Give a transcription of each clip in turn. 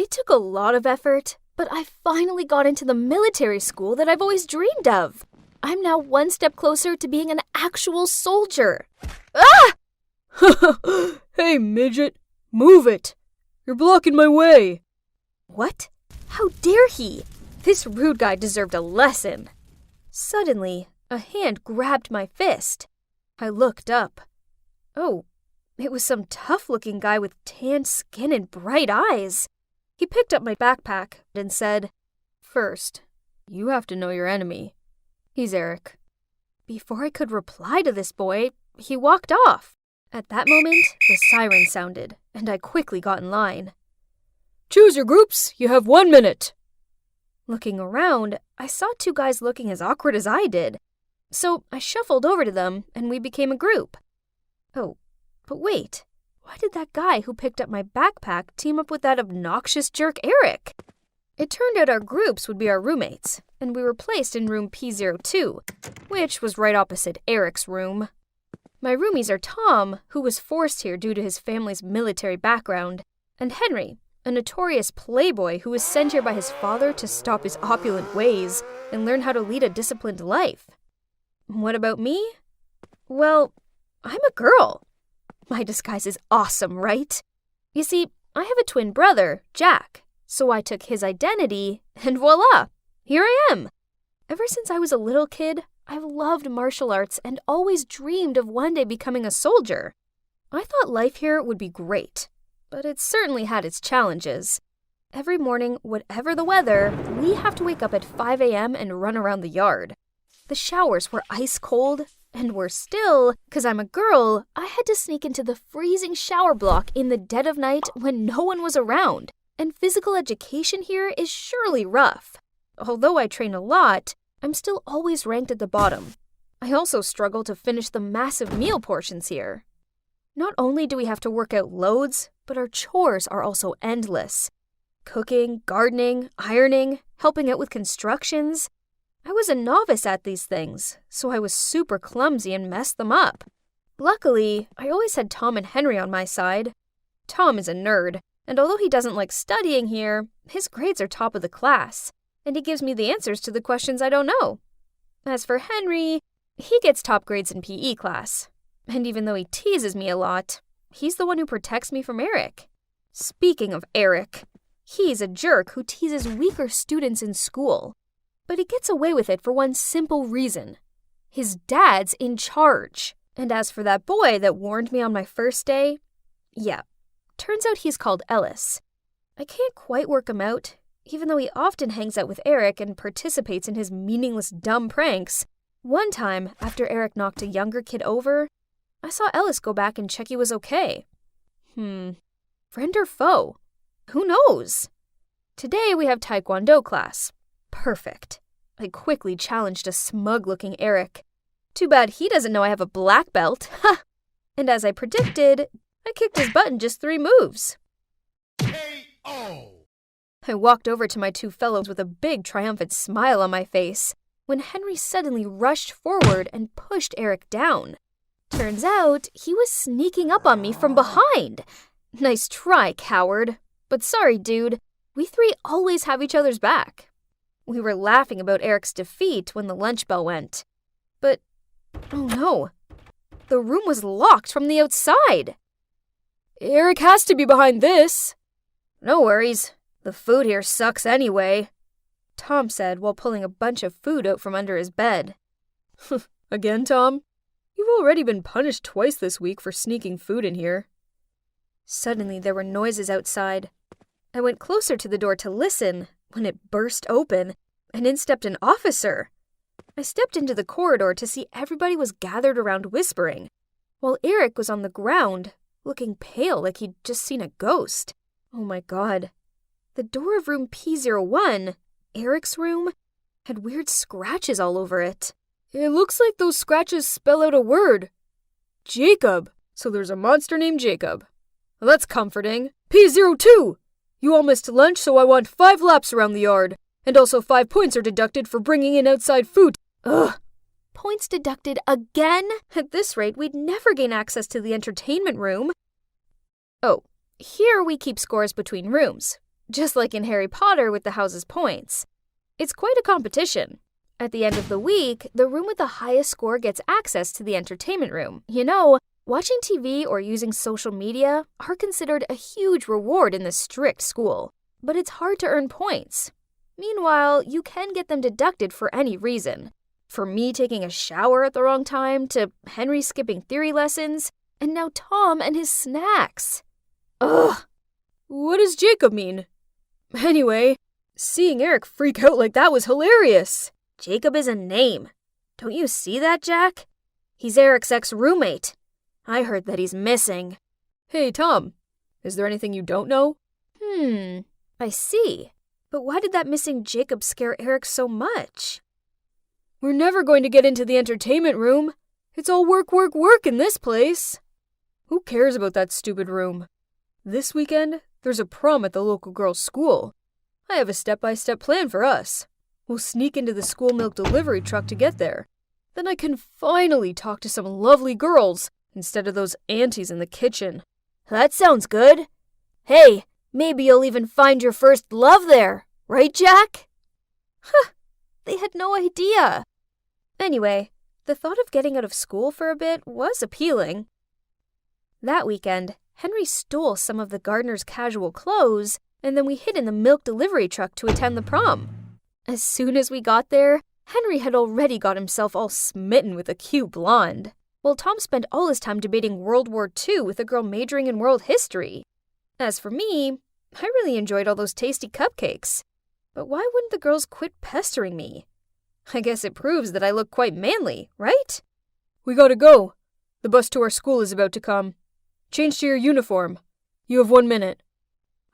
It took a lot of effort, but I finally got into the military school that I've always dreamed of. I'm now one step closer to being an actual soldier. Ah! Hey, midget, move it. You're blocking my way. What? How dare he? This rude guy deserved a lesson. Suddenly, a hand grabbed my fist. I looked up. Oh, it was some tough-looking guy with tanned skin and bright eyes. He picked up my backpack and said, "First, you have to know your enemy. He's Eric." Before I could reply to this boy, he walked off. At that moment, the siren sounded, and I quickly got in line. Choose your groups. You have 1 minute. Looking around, I saw two guys looking as awkward as I did. So I shuffled over to them, and we became a group. Oh, but wait. Why did that guy who picked up my backpack team up with that obnoxious jerk Eric? It turned out our groups would be our roommates, and we were placed in room P02, which was right opposite Eric's room. My roomies are Tom, who was forced here due to his family's military background, and Henry, a notorious playboy who was sent here by his father to stop his opulent ways and learn how to lead a disciplined life. What about me? Well, I'm a girl. My disguise is awesome, right? You see, I have a twin brother, Jack, so I took his identity, and voila, here I am. Ever since I was a little kid, I've loved martial arts and always dreamed of one day becoming a soldier. I thought life here would be great, but it certainly had its challenges. Every morning, whatever the weather, we have to wake up at 5 a.m. and run around the yard. The showers were ice cold, and worse still, because I'm a girl, I had to sneak into the freezing shower block in the dead of night when no one was around, and physical education here is surely rough. Although I train a lot, I'm still always ranked at the bottom. I also struggle to finish the massive meal portions here. Not only do we have to work out loads, but our chores are also endless. Cooking, gardening, ironing, helping out with constructions. I was a novice at these things, so I was super clumsy and messed them up. Luckily, I always had Tom and Henry on my side. Tom is a nerd, and although he doesn't like studying here, his grades are top of the class, and he gives me the answers to the questions I don't know. As for Henry, he gets top grades in PE class, and even though he teases me a lot, he's the one who protects me from Eric. Speaking of Eric, he's a jerk who teases weaker students in school. But he gets away with it for one simple reason. His dad's in charge. And as for that boy that warned me on my first day, yeah, turns out he's called Ellis. I can't quite work him out, even though he often hangs out with Eric and participates in his meaningless dumb pranks. One time, after Eric knocked a younger kid over, I saw Ellis go back and check he was okay. Friend or foe? Who knows? Today we have taekwondo class. Perfect. I quickly challenged a smug-looking Eric. Too bad he doesn't know I have a black belt. Ha! And as I predicted, I kicked his butt in just 3 moves. K.O. I walked over to my two fellows with a big triumphant smile on my face when Henry suddenly rushed forward and pushed Eric down. Turns out he was sneaking up on me from behind. Nice try, coward. But sorry, dude. We 3 always have each other's back. We were laughing about Eric's defeat when the lunch bell went. But, oh no, the room was locked from the outside. Eric has to be behind this. No worries. The food here sucks anyway, Tom said while pulling a bunch of food out from under his bed. Again, Tom? You've already been punished twice this week for sneaking food in here. Suddenly there were noises outside. I went closer to the door to listen when it burst open, and in stepped an officer. I stepped into the corridor to see everybody was gathered around whispering, while Eric was on the ground, looking pale like he'd just seen a ghost. Oh my god. The door of room P01, Eric's room, had weird scratches all over it. It looks like those scratches spell out a word. Jacob. So there's a monster named Jacob. Well, that's comforting. P02! You all missed lunch, so I want 5 laps around the yard. And also 5 points are deducted for bringing in outside food. Ugh. Points deducted again? At this rate, we'd never gain access to the entertainment room. Oh, here we keep scores between rooms. just like in Harry Potter with the house's points. It's quite a competition. At the end of the week, the room with the highest score gets access to the entertainment room. You know, watching TV or using social media are considered a huge reward in this strict school, but it's hard to earn points. Meanwhile, you can get them deducted for any reason. For me taking a shower at the wrong time, to Henry skipping theory lessons, and now Tom and his snacks. Ugh! What does Jacob mean? Anyway, seeing Eric freak out like that was hilarious. Jacob is a name. Don't you see that, Jack? He's Eric's ex-roommate. I heard that he's missing. Hey, Tom, is there anything you don't know? I see. But why did that missing Jacob scare Eric so much? We're never going to get into the entertainment room. It's all work, work, work in this place. Who cares about that stupid room? This weekend, there's a prom at the local girls' school. I have a step-by-step plan for us. We'll sneak into the school milk delivery truck to get there. Then I can finally talk to some lovely girls instead of those aunties in the kitchen. That sounds good. Hey, maybe you'll even find your first love there, right, Jack? Huh, they had no idea. Anyway, the thought of getting out of school for a bit was appealing. That weekend, Henry stole some of the gardener's casual clothes, and then we hid in the milk delivery truck to attend the prom. As soon as we got there, Henry had already got himself all smitten with a cute blonde, while Tom spent all his time debating World War II with a girl majoring in world history. As for me, I really enjoyed all those tasty cupcakes. But why wouldn't the girls quit pestering me? I guess it proves that I look quite manly, right? We gotta go. The bus to our school is about to come. Change to your uniform. You have 1 minute.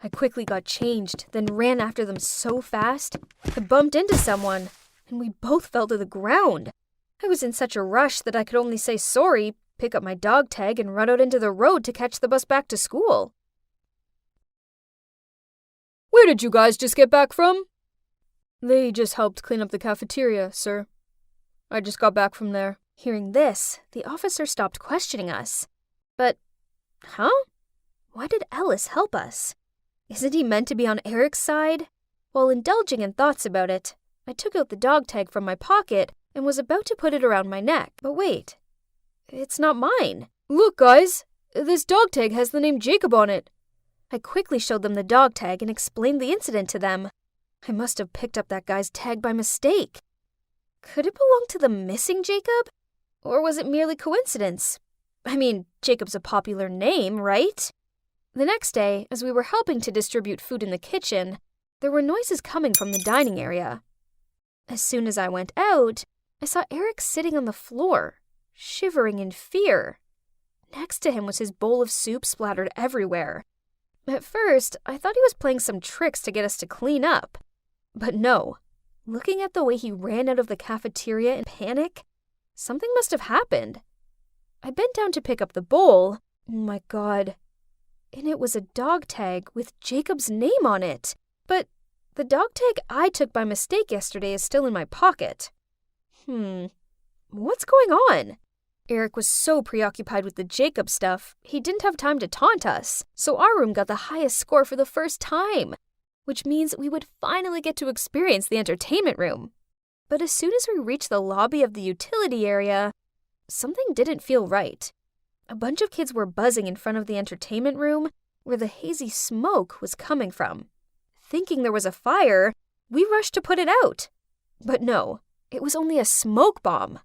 I quickly got changed, then ran after them so fast, I bumped into someone, and we both fell to the ground. I was in such a rush that I could only say sorry, pick up my dog tag, and run out into the road to catch the bus back to school. Where did you guys just get back from? They just helped clean up the cafeteria, sir. I just got back from there. Hearing this, the officer stopped questioning us. But, huh? Why did Ellis help us? Isn't he meant to be on Eric's side? While indulging in thoughts about it, I took out the dog tag from my pocket and was about to put it around my neck. But wait, it's not mine. Look, guys, this dog tag has the name Jacob on it. I quickly showed them the dog tag and explained the incident to them. I must have picked up that guy's tag by mistake. Could it belong to the missing Jacob? Or was it merely coincidence? I mean, Jacob's a popular name, right? The next day, as we were helping to distribute food in the kitchen, there were noises coming from the dining area. As soon as I went out, I saw Eric sitting on the floor, shivering in fear. Next to him was his bowl of soup splattered everywhere. At first, I thought he was playing some tricks to get us to clean up. But no, looking at the way he ran out of the cafeteria in panic, something must have happened. I bent down to pick up the bowl. Oh my God. And it was a dog tag with Jacob's name on it. But the dog tag I took by mistake yesterday is still in my pocket. What's going on? Eric was so preoccupied with the Jacob stuff, he didn't have time to taunt us, so our room got the highest score for the first time, which means we would finally get to experience the entertainment room. But as soon as we reached the lobby of the utility area, something didn't feel right. A bunch of kids were buzzing in front of the entertainment room where the hazy smoke was coming from. Thinking there was a fire, we rushed to put it out. But no, it was only a smoke bomb.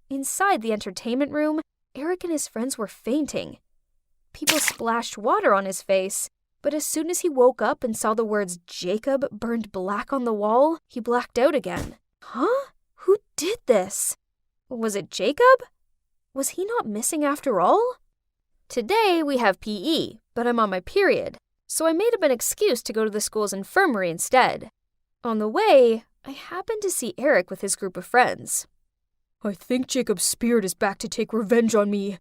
Inside the entertainment room, Eric and his friends were fainting. People splashed water on his face, but as soon as he woke up and saw the words Jacob burned black on the wall, he blacked out again. Huh? Who did this? Was it Jacob? Was he not missing after all? Today we have PE, but I'm on my period, so I made up an excuse to go to the school's infirmary instead. On the way, I happened to see Eric with his group of friends. I think Jacob's spirit is back to take revenge on me.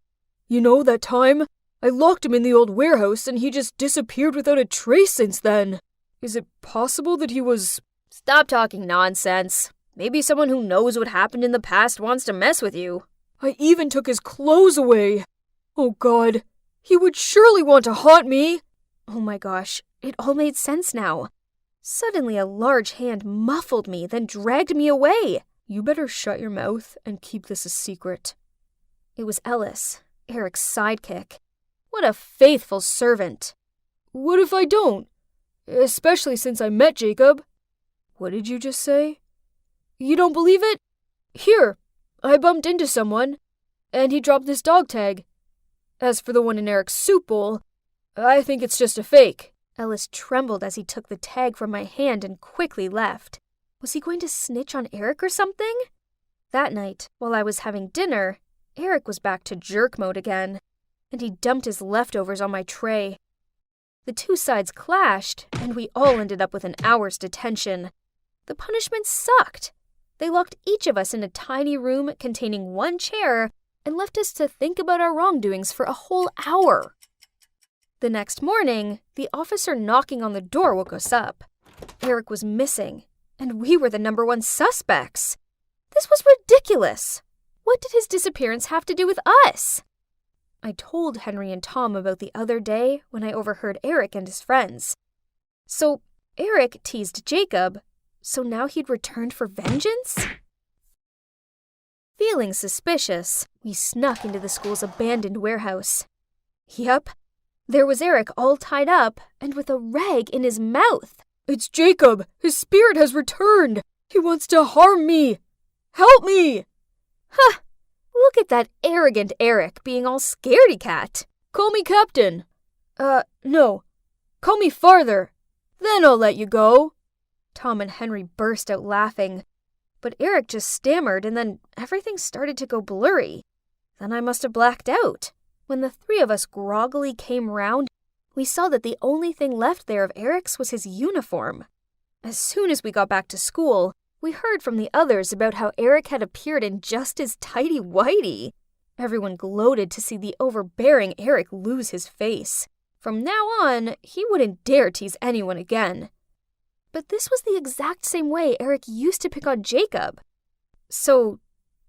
You know, that time, I locked him in the old warehouse and he just disappeared without a trace since then. Is it possible that he was... Stop talking nonsense. Maybe someone who knows what happened in the past wants to mess with you. I even took his clothes away. Oh God, he would surely want to haunt me. Oh my gosh, it all made sense now. Suddenly a large hand muffled me, then dragged me away. You better shut your mouth and keep this a secret. It was Ellis, Eric's sidekick. What a faithful servant. What if I don't? Especially since I met Jacob. What did you just say? You don't believe it? Here, I bumped into someone, and he dropped this dog tag. As for the one in Eric's soup bowl, I think it's just a fake. Ellis trembled as he took the tag from my hand and quickly left. Was he going to snitch on Eric or something? That night, while I was having dinner, Eric was back to jerk mode again, and he dumped his leftovers on my tray. The two sides clashed, and we all ended up with an hour's detention. The punishment sucked. They locked each of us in a tiny room containing one chair and left us to think about our wrongdoings for a whole hour. The next morning, the officer knocking on the door woke us up. Eric was missing, and we were the #1 suspects. This was ridiculous. What did his disappearance have to do with us? I told Henry and Tom about the other day when I overheard Eric and his friends. So Eric teased Jacob, so now he'd returned for vengeance? Feeling suspicious, we snuck into the school's abandoned warehouse. Yep, there was Eric all tied up and with a rag in his mouth. It's Jacob! His spirit has returned! He wants to harm me! Help me! Huh! Look at that arrogant Eric being all scaredy-cat. Call me Captain. No. Call me Farther. Then I'll let you go. Tom and Henry burst out laughing. But Eric just stammered and then everything started to go blurry. Then I must have blacked out. When the three of us groggily came round, we saw that the only thing left there of Eric's was his uniform. As soon as we got back to school, we heard from the others about how Eric had appeared in just his tighty-whitey. Everyone gloated to see the overbearing Eric lose his face. From now on, he wouldn't dare tease anyone again. But this was the exact same way Eric used to pick on Jacob. So,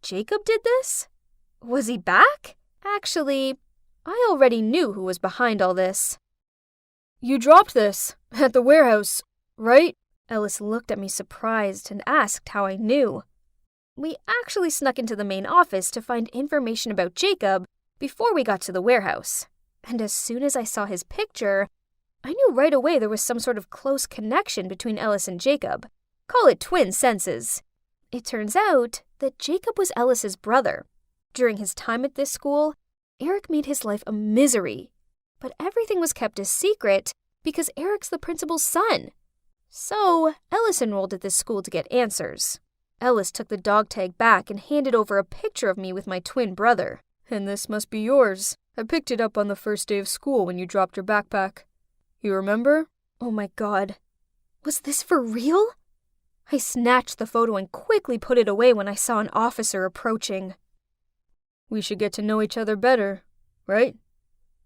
Jacob did this? Was he back? Actually, I already knew who was behind all this. You dropped this at the warehouse, right? Ellis looked at me surprised and asked how I knew. We actually snuck into the main office to find information about Jacob before we got to the warehouse. And as soon as I saw his picture, I knew right away there was some sort of close connection between Ellis and Jacob. Call it twin senses. It turns out that Jacob was Ellis's brother. During his time at this school, Eric made his life a misery. But everything was kept a secret because Eric's the principal's son. So, Ellis enrolled at this school to get answers. Ellis took the dog tag back and handed over a picture of me with my twin brother. And this must be yours. I picked it up on the first day of school when you dropped your backpack. You remember? Oh my God. Was this for real? I snatched the photo and quickly put it away when I saw an officer approaching. We should get to know each other better, right?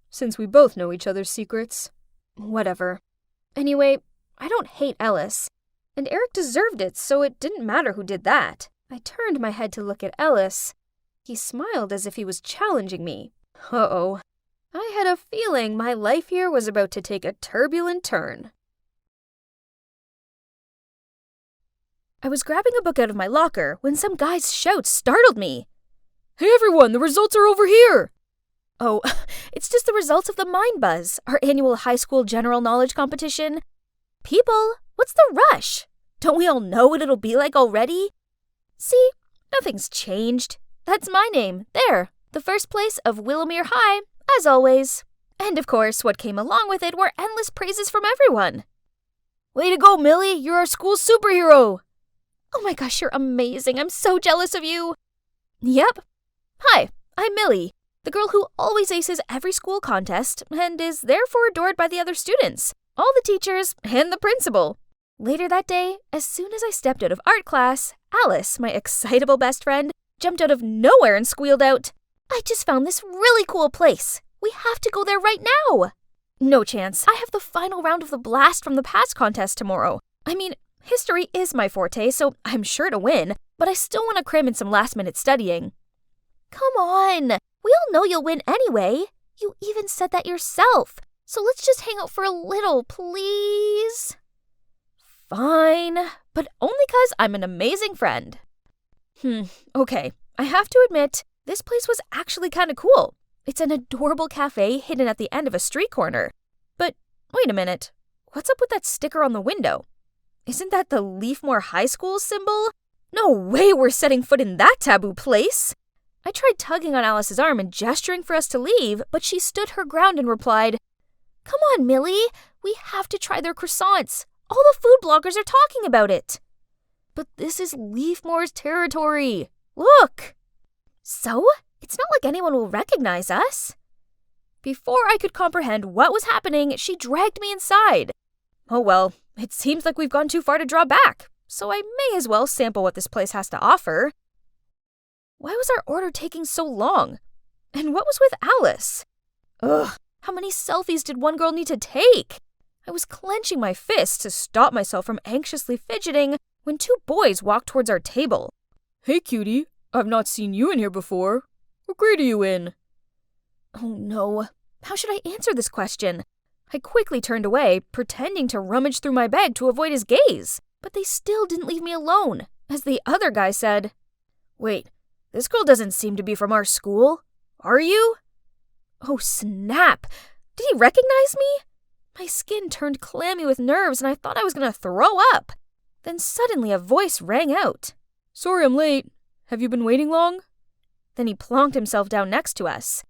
Since we both know each other's secrets. Whatever. Anyway, I don't hate Ellis. And Eric deserved it, so it didn't matter who did that. I turned my head to look at Ellis. He smiled as if he was challenging me. Uh-oh. I had a feeling my life here was about to take a turbulent turn. I was grabbing a book out of my locker when some guy's shout startled me. Hey everyone, the results are over here! Oh, it's just the results of the Mind Buzz, our annual high school general knowledge competition. People, what's the rush? Don't we all know what it'll be like already? See, nothing's changed. That's my name, there, the first place of Willowmere High, as always. And of course, what came along with it were endless praises from everyone. Way to go, Millie, you're our school's superhero! Oh my gosh, you're amazing, I'm so jealous of you. Yep. Hi, I'm Millie, the girl who always aces every school contest and is therefore adored by the other students, all the teachers, and the principal. Later that day, as soon as I stepped out of art class, Alice, my excitable best friend, jumped out of nowhere and squealed out, I just found this really cool place. We have to go there right now. No chance. I have the final round of the blast from the past contest tomorrow. I mean, history is my forte, so I'm sure to win, but I still want to cram in some last-minute studying. Come on. We all know you'll win anyway. You even said that yourself. So let's just hang out for a little, please? Fine, but only 'cause I'm an amazing friend. Okay, I have to admit, this place was actually kind of cool. It's an adorable cafe hidden at the end of a street corner. But wait a minute, what's up with that sticker on the window? Isn't that the Leafmore High School symbol? No way we're setting foot in that taboo place! I tried tugging on Alice's arm and gesturing for us to leave, but she stood her ground and replied, "Come on, Millie, we have to try their croissants. All the food bloggers are talking about it." But this is Leafmore's territory. Look! So, it's not like anyone will recognize us. Before I could comprehend what was happening, she dragged me inside. Oh well, it seems like we've gone too far to draw back, so I may as well sample what this place has to offer. Why was our order taking so long? And what was with Alice? Ugh, how many selfies did one girl need to take? I was clenching my fists to stop myself from anxiously fidgeting when two boys walked towards our table. Hey, cutie, I've not seen you in here before. What grade are you in? Oh no, how should I answer this question? I quickly turned away, pretending to rummage through my bag to avoid his gaze, but they still didn't leave me alone, as the other guy said, "Wait, this girl doesn't seem to be from our school. Are you?" Oh snap! Did he recognize me? My skin turned clammy with nerves and I thought I was going to throw up. Then suddenly a voice rang out. Sorry I'm late. Have you been waiting long? Then he plonked himself down next to us.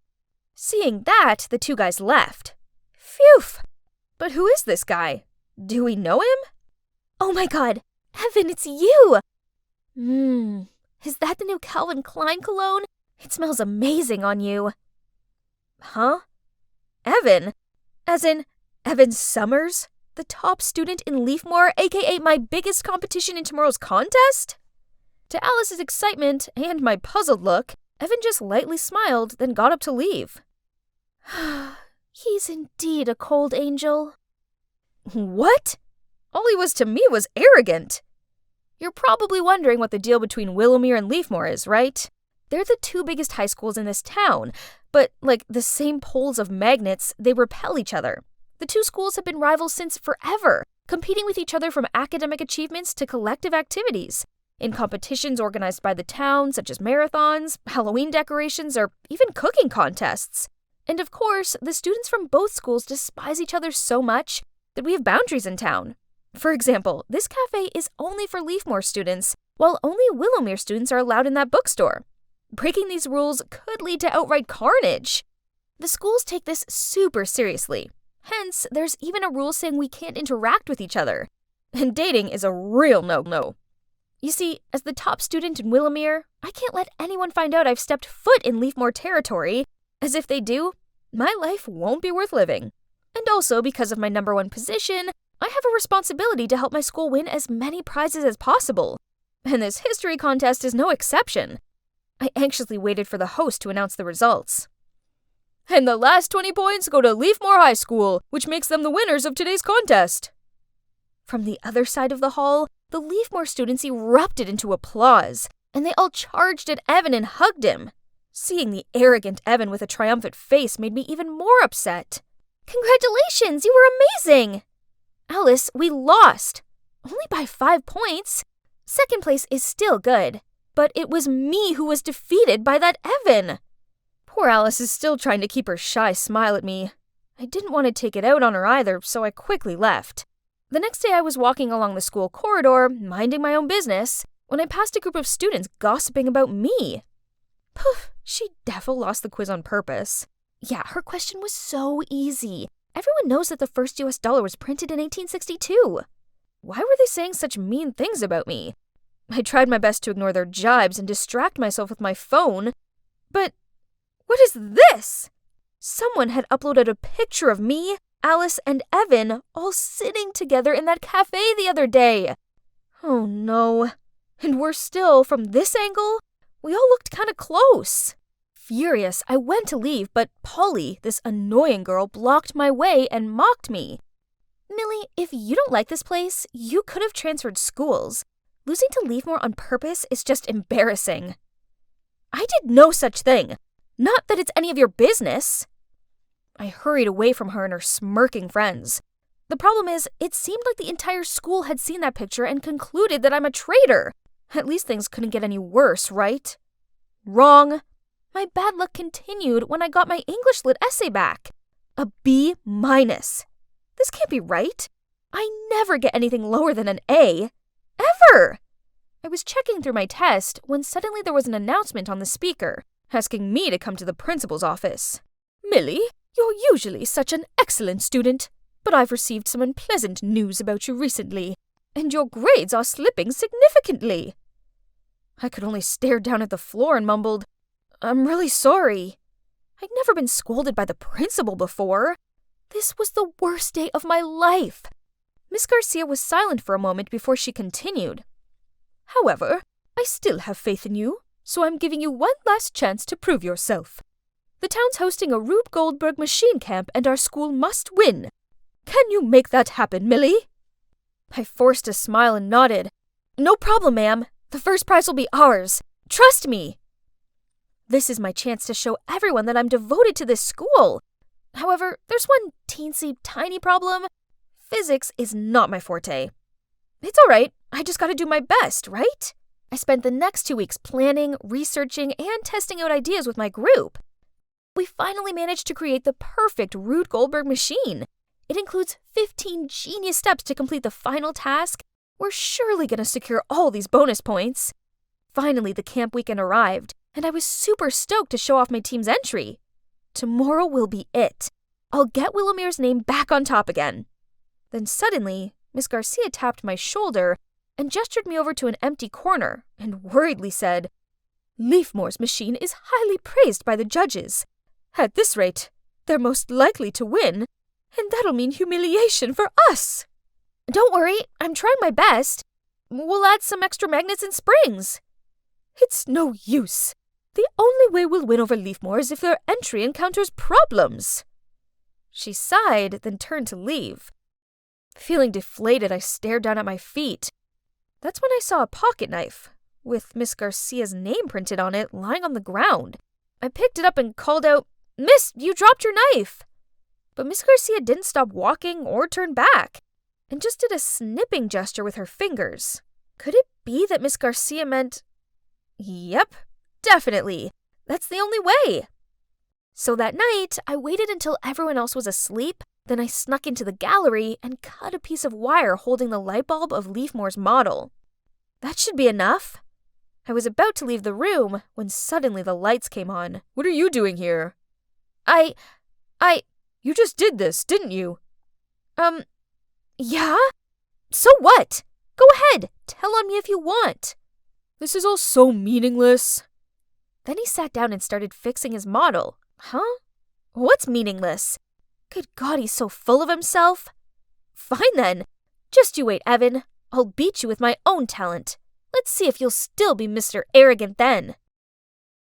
Seeing that, the two guys left. Phew! But who is this guy? Do we know him? Oh my god, Evan, it's you! Is that the new Calvin Klein cologne? It smells amazing on you. Huh? Evan? As in, Evan Summers? The top student in Leafmore, aka my biggest competition in tomorrow's contest? To Alice's excitement and my puzzled look, Evan just lightly smiled, then got up to leave. He's indeed a cold angel. What? All he was to me was arrogant. You're probably wondering what the deal between Willowmere and Leafmore is, right? They're the two biggest high schools in this town, but like the same poles of magnets, they repel each other. The two schools have been rivals since forever, competing with each other from academic achievements to collective activities. In competitions organized by the town, such as marathons, Halloween decorations, or even cooking contests. And of course, the students from both schools despise each other so much that we have boundaries in town. For example, this cafe is only for Leafmore students, while only Willowmere students are allowed in that bookstore. Breaking these rules could lead to outright carnage. The schools take this super seriously. Hence, there's even a rule saying we can't interact with each other. And dating is a real no-no. You see, as the top student in Willowmere, I can't let anyone find out I've stepped foot in Leafmore territory, as if they do, my life won't be worth living. And also, because of my #1 position, I have a responsibility to help my school win as many prizes as possible. And this history contest is no exception. I anxiously waited for the host to announce the results. And the last 20 points go to Leafmore High School, which makes them the winners of today's contest. From the other side of the hall, the Leafmore students erupted into applause, and they all charged at Evan and hugged him. Seeing the arrogant Evan with a triumphant face made me even more upset. Congratulations, you were amazing! Alice, we lost. Only by 5 points. Second place is still good, but it was me who was defeated by that Evan. Poor Alice is still trying to keep her shy smile at me. I didn't want to take it out on her either, so I quickly left. The next day I was walking along the school corridor, minding my own business, when I passed a group of students gossiping about me. Poof, she defo lost the quiz on purpose. Yeah, her question was so easy. Everyone knows that the first US dollar was printed in 1862. Why were they saying such mean things about me? I tried my best to ignore their jibes and distract myself with my phone, but what is this? Someone had uploaded a picture of me, Alice, and Evan all sitting together in that cafe the other day. Oh no. And worse still, from this angle, we all looked kind of close. Furious, I went to leave, but Polly, this annoying girl, blocked my way and mocked me. Millie, if you don't like this place, you could have transferred schools. Losing to Leafmore on purpose is just embarrassing. I did no such thing. Not that it's any of your business. I hurried away from her and her smirking friends. The problem is, it seemed like the entire school had seen that picture and concluded that I'm a traitor. At least things couldn't get any worse, right? Wrong. My bad luck continued when I got my English Lit essay back. A B-. This can't be right. I never get anything lower than an A. Ever! I was checking through my test when suddenly there was an announcement on the speaker, asking me to come to the principal's office. Millie, you're usually such an excellent student, but I've received some unpleasant news about you recently, and your grades are slipping significantly. I could only stare down at the floor and mumbled, I'm really sorry. I'd never been scolded by the principal before. This was the worst day of my life. Miss Garcia was silent for a moment before she continued. However, I still have faith in you, so I'm giving you one last chance to prove yourself. The town's hosting a Rube Goldberg machine camp and our school must win. Can you make that happen, Millie? I forced a smile and nodded. No problem, ma'am. The first prize will be ours. Trust me. This is my chance to show everyone that I'm devoted to this school. However, there's one teensy tiny problem. Physics is not my forte. It's all right. I just gotta do my best, right? I spent the next 2 weeks planning, researching, and testing out ideas with my group. We finally managed to create the perfect Rube Goldberg machine. It includes 15 genius steps to complete the final task. We're surely gonna secure all these bonus points. Finally, the camp weekend arrived, and I was super stoked to show off my team's entry. Tomorrow will be it. I'll get Willomere's name back on top again. Then suddenly, Miss Garcia tapped my shoulder and gestured me over to an empty corner and worriedly said, Leafmore's machine is highly praised by the judges. At this rate, they're most likely to win, and that'll mean humiliation for us. Don't worry, I'm trying my best. We'll add some extra magnets and springs. It's no use. The only way we'll win over Leafmore is if their entry encounters problems. She sighed, then turned to leave. Feeling deflated, I stared down at my feet. That's when I saw a pocket knife, with Miss Garcia's name printed on it, lying on the ground. I picked it up and called out, Miss, you dropped your knife! But Miss Garcia didn't stop walking or turn back, and just did a snipping gesture with her fingers. Could it be that Miss Garcia meant... Yep, definitely. That's the only way. So that night, I waited until everyone else was asleep. Then I snuck into the gallery and cut a piece of wire holding the light bulb of Leafmore's model. That should be enough. I was about to leave the room when suddenly the lights came on. What are you doing here? I... You just did this, didn't you? Yeah? So what? Go ahead. Tell on me if you want. This is all so meaningless. Then he sat down and started fixing his model. Huh? What's meaningless? Good God, he's so full of himself. Fine then. Just you wait, Evan. I'll beat you with my own talent. Let's see if you'll still be Mr. Arrogant then.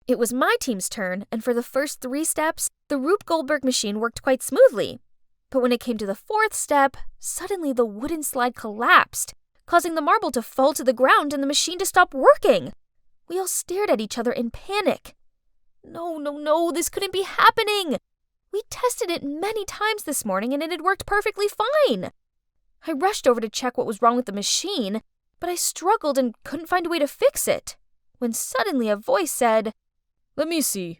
It was my team's turn, and for the first 3 steps, the Rube Goldberg machine worked quite smoothly. But when it came to the 4th step, suddenly the wooden slide collapsed, causing the marble to fall to the ground and the machine to stop working. We all stared at each other in panic. No, this couldn't be happening. We tested it many times this morning and it had worked perfectly fine. I rushed over to check what was wrong with the machine, but I struggled and couldn't find a way to fix it, when suddenly a voice said, Let me see.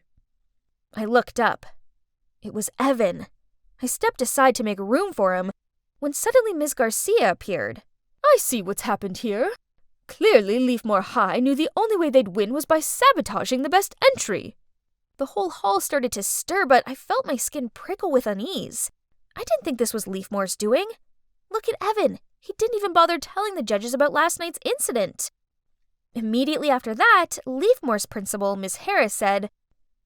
I looked up. It was Evan. I stepped aside to make room for him, when suddenly Miss Garcia appeared. I see what's happened here. Clearly, Leafmore High knew the only way they'd win was by sabotaging the best entry. The whole hall started to stir, but I felt my skin prickle with unease. I didn't think this was Leafmore's doing. Look at Evan. He didn't even bother telling the judges about last night's incident. Immediately after that, Leafmore's principal, Miss Harris, said,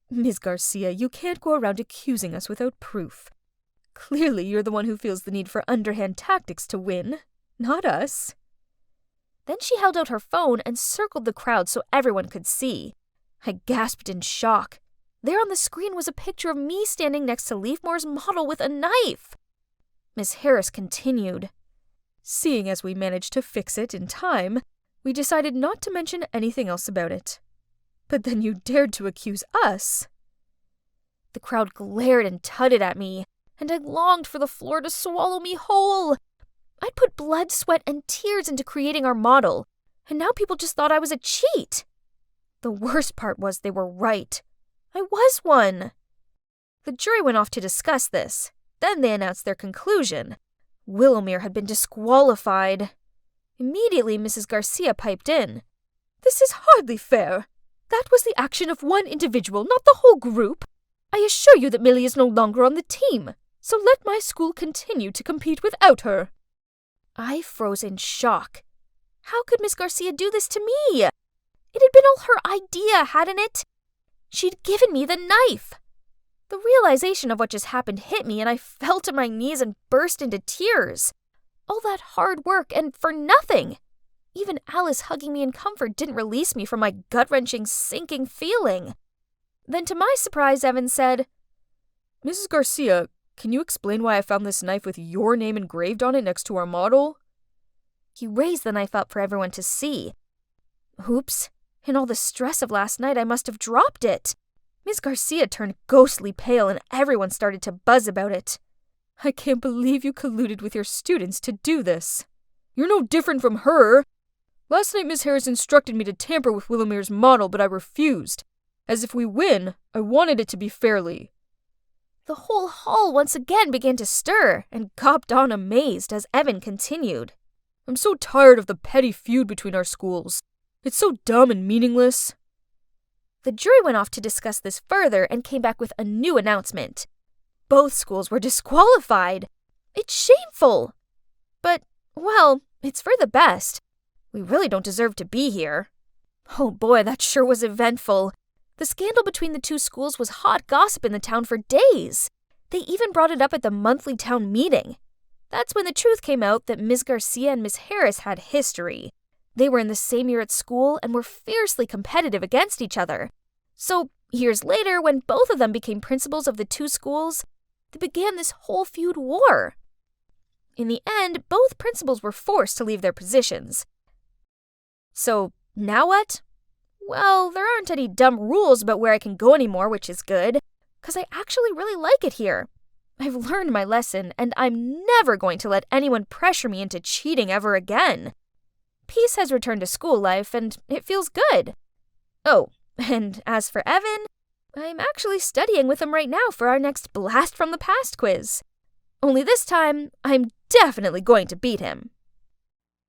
Miss Garcia, you can't go around accusing us without proof. Clearly, you're the one who feels the need for underhand tactics to win, not us. Then she held out her phone and circled the crowd so everyone could see. I gasped in shock. There on the screen was a picture of me standing next to Leafmore's model with a knife. Miss Harris continued. Seeing as we managed to fix it in time, we decided not to mention anything else about it. But then you dared to accuse us. The crowd glared and tutted at me, and I longed for the floor to swallow me whole. I'd put blood, sweat, and tears into creating our model, and now people just thought I was a cheat. The worst part was they were right. I was one. The jury went off to discuss this. Then they announced their conclusion. Willowmere had been disqualified. Immediately, Mrs. Garcia piped in. This is hardly fair. That was the action of one individual, not the whole group. I assure you that Millie is no longer on the team, so let my school continue to compete without her. I froze in shock. How could Miss Garcia do this to me? It had been all her idea, hadn't it? She'd given me the knife. The realization of what just happened hit me, and I fell to my knees and burst into tears. All that hard work, and for nothing. Even Alice hugging me in comfort didn't release me from my gut-wrenching, sinking feeling. Then to my surprise, Evan said, Mrs. Garcia, can you explain why I found this knife with your name engraved on it next to our model? He raised the knife up for everyone to see. Oops. In all the stress of last night, I must have dropped it. Miss Garcia turned ghostly pale and everyone started to buzz about it. I can't believe you colluded with your students to do this. You're no different from her. Last night Miss Harris instructed me to tamper with Willowmere's model, but I refused. As if we win, I wanted it to be fairly. The whole hall once again began to stir and gawped on amazed as Evan continued. I'm so tired of the petty feud between our schools. It's so dumb and meaningless. The jury went off to discuss this further and came back with a new announcement. Both schools were disqualified. It's shameful. But, well, it's for the best. We really don't deserve to be here. Oh boy, that sure was eventful. The scandal between the two schools was hot gossip in the town for days. They even brought it up at the monthly town meeting. That's when the truth came out that Ms. Garcia and Miss Harris had history. They were in the same year at school and were fiercely competitive against each other. So, years later, when both of them became principals of the two schools, they began this whole feud war. In the end, both principals were forced to leave their positions. So, now what? Well, there aren't any dumb rules about where I can go anymore, which is good, because I actually really like it here. I've learned my lesson, and I'm never going to let anyone pressure me into cheating ever again. Peace has returned to school life, and it feels good. Oh, and as for Evan, I'm actually studying with him right now for our next Blast from the Past quiz. Only this time, I'm definitely going to beat him.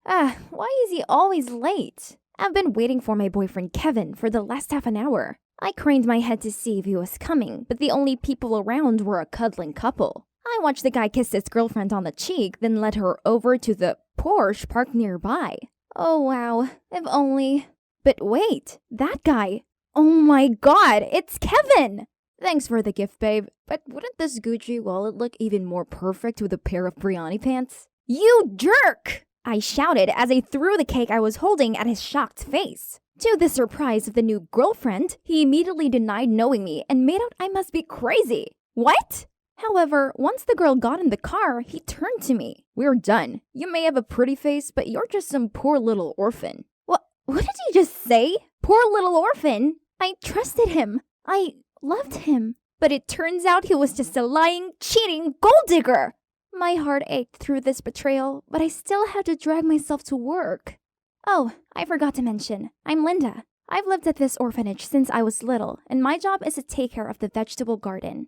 Why is he always late? I've been waiting for my boyfriend Kevin for the last half an hour. I craned my head to see if he was coming, but the only people around were a cuddling couple. I watched the guy kiss his girlfriend on the cheek, then led her over to the Porsche parked nearby. Oh wow, if only. But wait, that guy. Oh my god, it's Kevin! Thanks for the gift, babe, but wouldn't this Gucci wallet look even more perfect with a pair of Brioni pants? You jerk! I shouted as I threw the cake I was holding at his shocked face. To the surprise of the new girlfriend, he immediately denied knowing me and made out I must be crazy. What? However, once the girl got in the car, he turned to me. We're done. You may have a pretty face, but you're just some poor little orphan. What did he just say? Poor little orphan? I trusted him. I loved him. But it turns out he was just a lying, cheating gold digger. My heart ached through this betrayal, but I still had to drag myself to work. Oh, I forgot to mention, I'm Linda. I've lived at this orphanage since I was little, and my job is to take care of the vegetable garden.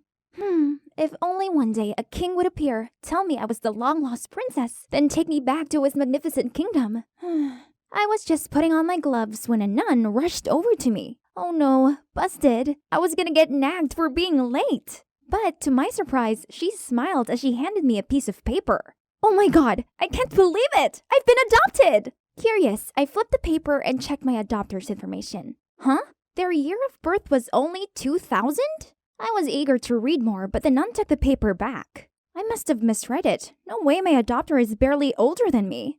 If only one day a king would appear, tell me I was the long-lost princess, then take me back to his magnificent kingdom. I was just putting on my gloves when a nun rushed over to me. Oh no, busted. I was gonna get nagged for being late. But to my surprise, she smiled as she handed me a piece of paper. Oh my god, I can't believe it! I've been adopted! Curious, I flipped the paper and checked my adopter's information. Huh? Their year of birth was only 2000? I was eager to read more, but the nun took the paper back. I must have misread it. No way my adopter is barely older than me.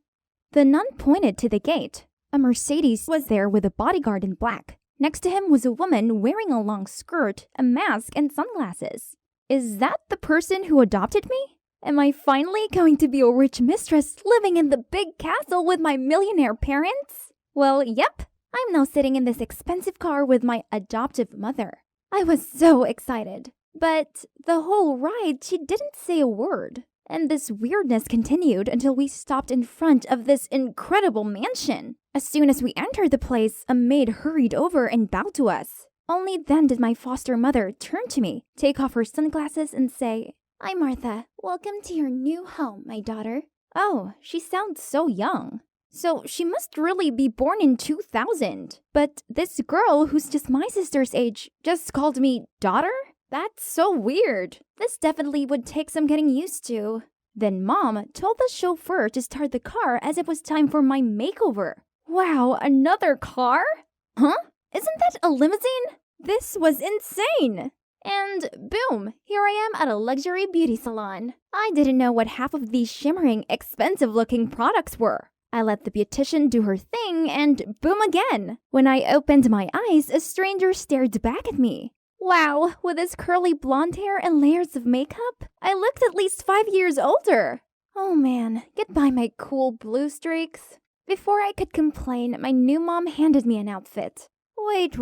The nun pointed to the gate. A Mercedes was there with a bodyguard in black. Next to him was a woman wearing a long skirt, a mask, and sunglasses. Is that the person who adopted me? Am I finally going to be a rich mistress living in the big castle with my millionaire parents? Well, yep. I'm now sitting in this expensive car with my adoptive mother. I was so excited. But the whole ride, she didn't say a word. And this weirdness continued until we stopped in front of this incredible mansion. As soon as we entered the place, a maid hurried over and bowed to us. Only then did my foster mother turn to me, take off her sunglasses, and say, "I'm Martha. Welcome to your new home, my daughter." Oh, she sounds so young. So she must really be born in 2000. But this girl, who's just my sister's age, just called me daughter? That's so weird. This definitely would take some getting used to. Then Mom told the chauffeur to start the car as it was time for my makeover. Wow, another car? Huh? Isn't that a limousine? This was insane. And boom, here I am at a luxury beauty salon. I didn't know what half of these shimmering, expensive-looking products were. I let the beautician do her thing and boom again. When I opened my eyes, a stranger stared back at me. Wow, with his curly blonde hair and layers of makeup, I looked at least 5 years older. Oh man, goodbye my cool blue streaks. Before I could complain, my new mom handed me an outfit. Wait,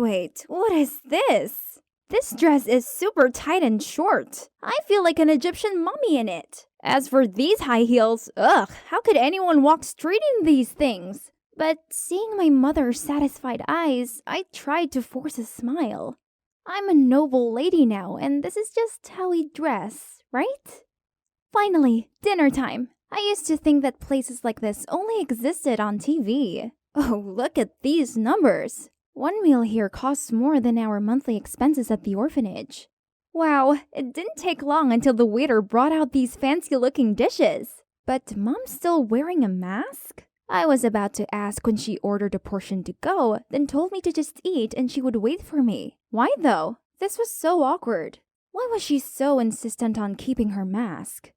what is this? This dress is super tight and short. I feel like an Egyptian mummy in it. As for these high heels, ugh, how could anyone walk straight in these things? But seeing my mother's satisfied eyes, I tried to force a smile. I'm a noble lady now, and this is just how we dress, right? Finally, dinner time. I used to think that places like this only existed on TV. Oh, look at these numbers. One meal here costs more than our monthly expenses at the orphanage. Wow, it didn't take long until the waiter brought out these fancy-looking dishes. But Mom's still wearing a mask? I was about to ask when she ordered a portion to go, then told me to just eat and she would wait for me. Why though? This was so awkward. Why was she so insistent on keeping her mask?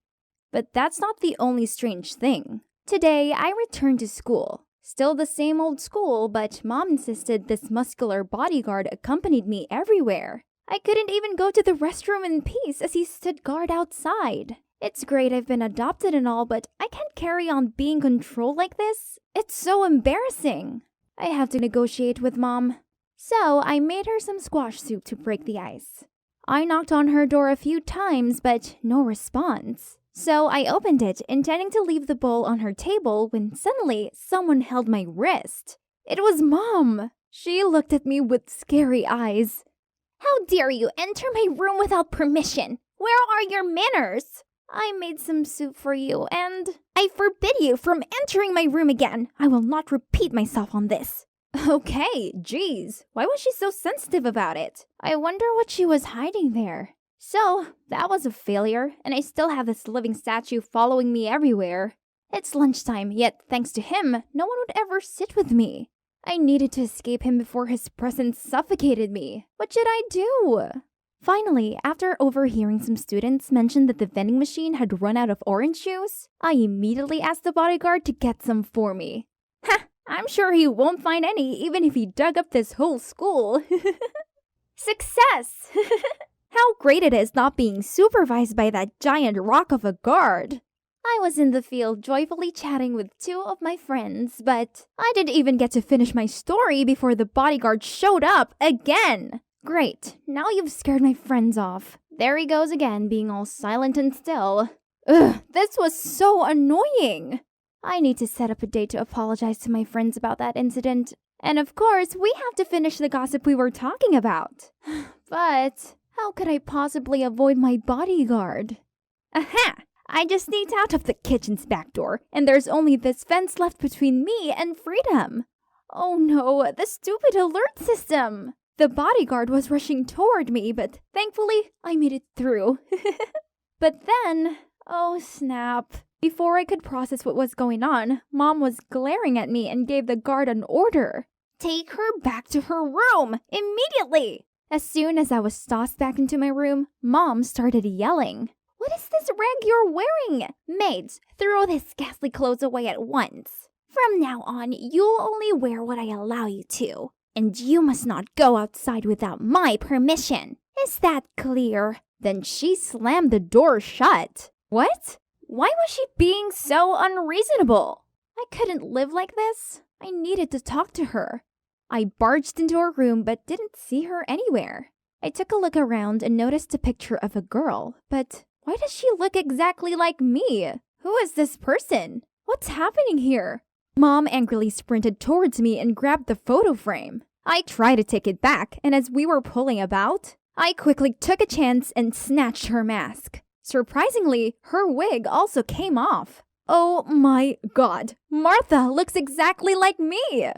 But that's not the only strange thing. Today, I returned to school. Still the same old school, but Mom insisted this muscular bodyguard accompanied me everywhere. I couldn't even go to the restroom in peace as he stood guard outside. It's great I've been adopted and all, but I can't carry on being controlled like this. It's so embarrassing. I have to negotiate with Mom. So I made her some squash soup to break the ice. I knocked on her door a few times, but no response. So I opened it, intending to leave the bowl on her table when suddenly someone held my wrist. It was Mom. She looked at me with scary eyes. "How dare you enter my room without permission? Where are your manners? I made some soup for you, and I forbid you from entering my room again. I will not repeat myself on this." Okay, geez. Why was she so sensitive about it? I wonder what she was hiding there. So, that was a failure, and I still have this living statue following me everywhere. It's lunchtime, yet thanks to him, no one would ever sit with me. I needed to escape him before his presence suffocated me. What should I do? Finally, after overhearing some students mention that the vending machine had run out of orange juice, I immediately asked the bodyguard to get some for me. Ha! I'm sure he won't find any even if he dug up this whole school. Success! How great it is not being supervised by that giant rock of a guard. I was in the field joyfully chatting with 2 of my friends, but I didn't even get to finish my story before the bodyguard showed up again. Great, now you've scared my friends off. There he goes again, being all silent and still. Ugh, this was so annoying. I need to set up a date to apologize to my friends about that incident. And of course, we have to finish the gossip we were talking about. But how could I possibly avoid my bodyguard? Aha! I just sneaked out of the kitchen's back door, and there's only this fence left between me and freedom. Oh no, the stupid alert system! The bodyguard was rushing toward me, but thankfully, I made it through. But then, oh snap. Before I could process what was going on, Mom was glaring at me and gave the guard an order. Take her back to her room, immediately! As soon as I was tossed back into my room, Mom started yelling. What is this rag you're wearing? Maids, throw this ghastly clothes away at once. From now on, you'll only wear what I allow you to. And you must not go outside without my permission. Is that clear? Then she slammed the door shut. What? Why was she being so unreasonable? I couldn't live like this. I needed to talk to her. I barged into her room but didn't see her anywhere. I took a look around and noticed a picture of a girl, but why does she look exactly like me? Who is this person? What's happening here? Mom angrily sprinted towards me and grabbed the photo frame. I tried to take it back, and as we were pulling about, I quickly took a chance and snatched her mask. Surprisingly, her wig also came off. Oh my god, Martha looks exactly like me!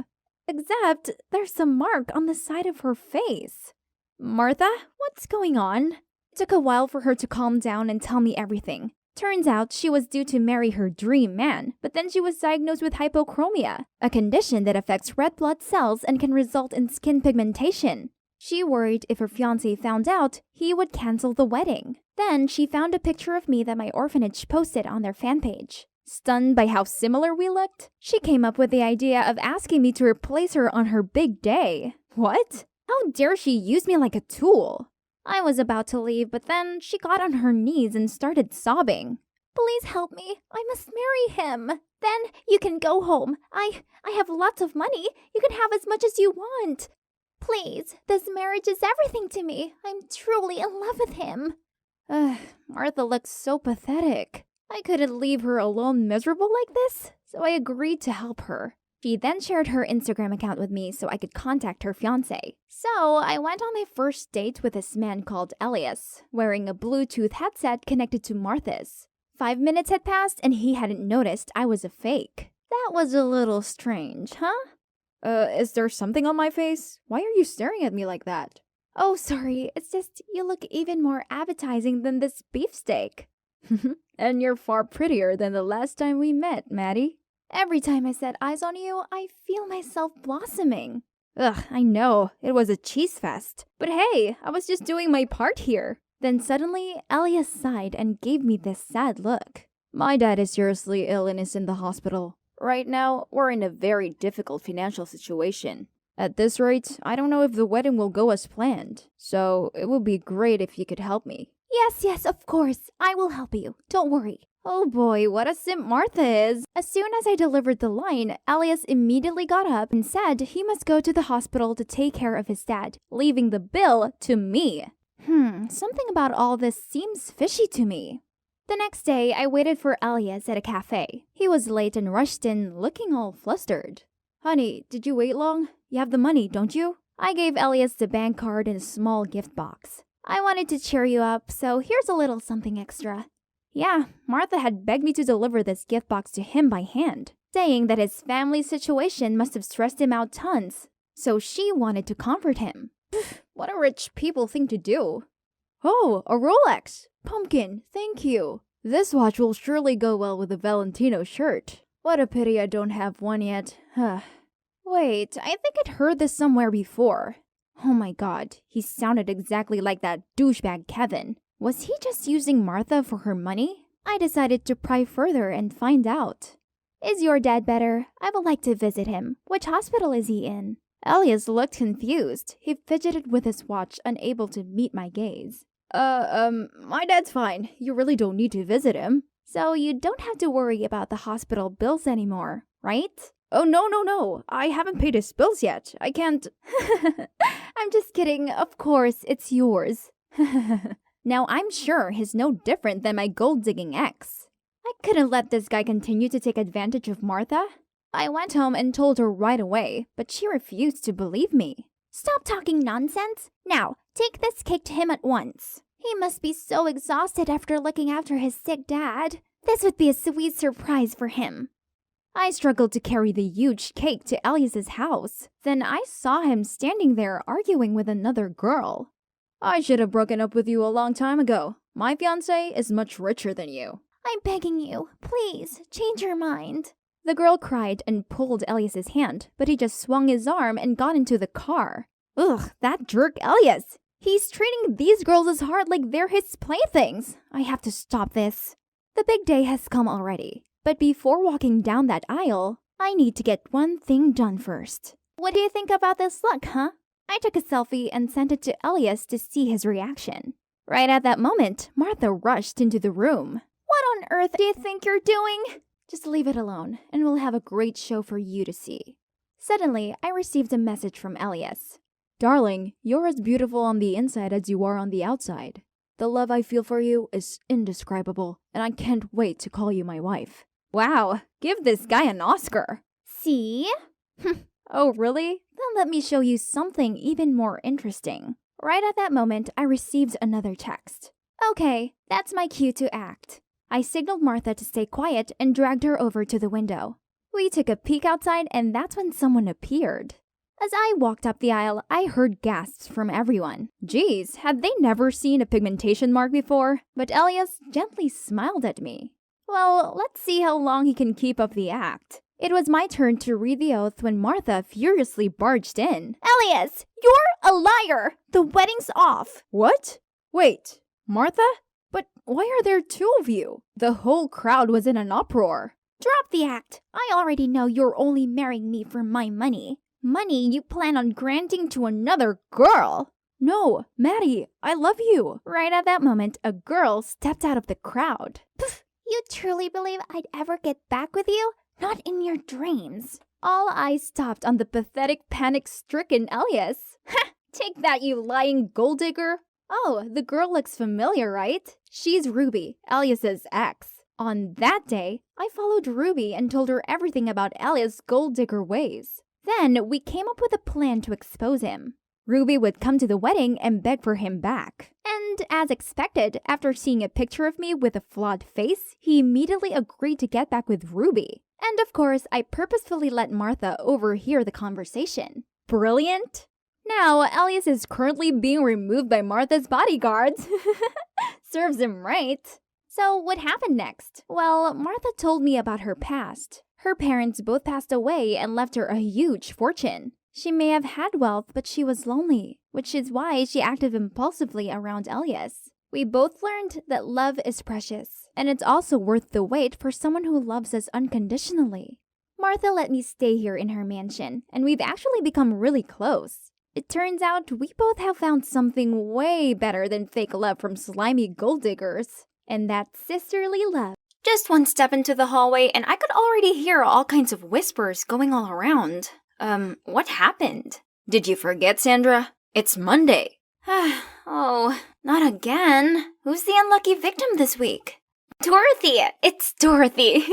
Except there's a mark on the side of her face. Martha, what's going on? It took a while for her to calm down and tell me everything. Turns out she was due to marry her dream man, but then she was diagnosed with hypochromia, a condition that affects red blood cells and can result in skin pigmentation. She worried if her fiancé found out, he would cancel the wedding. Then she found a picture of me that my orphanage posted on their fan page. Stunned by how similar we looked, she came up with the idea of asking me to replace her on her big day. What? How dare she use me like a tool? I was about to leave, but then she got on her knees and started sobbing. Please help me. I must marry him. Then you can go home. I have lots of money. You can have as much as you want. Please, this marriage is everything to me. I'm truly in love with him. Martha looks so pathetic. I couldn't leave her alone miserable like this, so I agreed to help her. She then shared her Instagram account with me so I could contact her fiancé. So I went on my first date with this man called Elias, wearing a Bluetooth headset connected to Martha's. 5 minutes had passed and he hadn't noticed I was a fake. That was a little strange, huh? Is there something on my face? Why are you staring at me like that? Oh, sorry. It's just you look even more appetizing than this beefsteak. And you're far prettier than the last time we met, Maddie. Every time I set eyes on you, I feel myself blossoming. Ugh, I know. It was a cheese fest. But hey, I was just doing my part here. Then suddenly, Elias sighed and gave me this sad look. My dad is seriously ill and is in the hospital. Right now, we're in a very difficult financial situation. At this rate, I don't know if the wedding will go as planned. So, it would be great if you could help me. Yes, of course. I will help you. Don't worry. Oh boy, what a simp Martha is. As soon as I delivered the line, Elias immediately got up and said he must go to the hospital to take care of his dad, leaving the bill to me. Something about all this seems fishy to me. The next day, I waited for Elias at a cafe. He was late and rushed in, looking all flustered. Honey, did you wait long? You have the money, don't you? I gave Elias the bank card and a small gift box. I wanted to cheer you up, so here's a little something extra. Yeah, Martha had begged me to deliver this gift box to him by hand, saying that his family situation must have stressed him out tons, so she wanted to comfort him. What a rich people thing to do. Oh, a Rolex! Pumpkin, thank you. This watch will surely go well with the Valentino shirt. What a pity I don't have one yet. Wait, I think I'd heard this somewhere before. Oh my god, he sounded exactly like that douchebag Kevin. Was he just using Martha for her money? I decided to pry further and find out. Is your dad better? I would like to visit him. Which hospital is he in? Elias looked confused. He fidgeted with his watch, unable to meet my gaze. My dad's fine. You really don't need to visit him. So you don't have to worry about the hospital bills anymore, right? Oh, no. I haven't paid his bills yet. I can't... I'm just kidding. Of course, it's yours. Now I'm sure he's no different than my gold-digging ex. I couldn't let this guy continue to take advantage of Martha. I went home and told her right away, but she refused to believe me. Stop talking nonsense. Now, take this cake to him at once. He must be so exhausted after looking after his sick dad. This would be a sweet surprise for him. I struggled to carry the huge cake to Elias's house. Then I saw him standing there arguing with another girl. I should have broken up with you a long time ago. My fiancé is much richer than you. I'm begging you, please, change your mind. The girl cried and pulled Elias's hand, but he just swung his arm and got into the car. Ugh, that jerk Elias! He's treating these girls as hard like they're his playthings. I have to stop this. The big day has come already, but before walking down that aisle, I need to get one thing done first. What do you think about this look, huh? I took a selfie and sent it to Elias to see his reaction. Right at that moment, Martha rushed into the room. What on earth do you think you're doing? Just leave it alone, and we'll have a great show for you to see. Suddenly, I received a message from Elias. Darling, you're as beautiful on the inside as you are on the outside. The love I feel for you is indescribable, and I can't wait to call you my wife. Wow, give this guy an Oscar. See? Oh, really? Then let me show you something even more interesting. Right at that moment, I received another text. Okay, that's my cue to act. I signaled Martha to stay quiet and dragged her over to the window. We took a peek outside, and that's when someone appeared. As I walked up the aisle, I heard gasps from everyone. Geez, had they never seen a pigmentation mark before? But Elias gently smiled at me. Well, let's see how long he can keep up the act. It was my turn to read the oath when Martha furiously barged in. Elias, you're a liar! The wedding's off! What? Wait, Martha? But why are there two of you? The whole crowd was in an uproar. Drop the act. I already know you're only marrying me for my money. Money you plan on granting to another girl. No, Maddie, I love you. Right at that moment, a girl stepped out of the crowd. Pff, you truly believe I'd ever get back with you? Not in your dreams. All eyes stopped on the pathetic, panic-stricken Elias. Ha! Take that, you lying gold digger. Oh, the girl looks familiar, right? She's Ruby, Elias's ex. On that day, I followed Ruby and told her everything about Elias' gold digger ways. Then we came up with a plan to expose him. Ruby would come to the wedding and beg for him back. And as expected, after seeing a picture of me with a flawed face, he immediately agreed to get back with Ruby. And of course, I purposefully let Martha overhear the conversation. Brilliant! Now, Elias is currently being removed by Martha's bodyguards. Serves him right. So what happened next? Well, Martha told me about her past. Her parents both passed away and left her a huge fortune. She may have had wealth, but she was lonely, which is why she acted impulsively around Elias. We both learned that love is precious, and it's also worth the wait for someone who loves us unconditionally. Martha let me stay here in her mansion, and we've actually become really close. It turns out we both have found something way better than fake love from slimy gold diggers, and that's sisterly love. Just one step into the hallway, and I could already hear all kinds of whispers going all around. What happened? Did you forget, Sandra? It's Monday. Oh, not again. Who's the unlucky victim this week? Dorothy! It's Dorothy!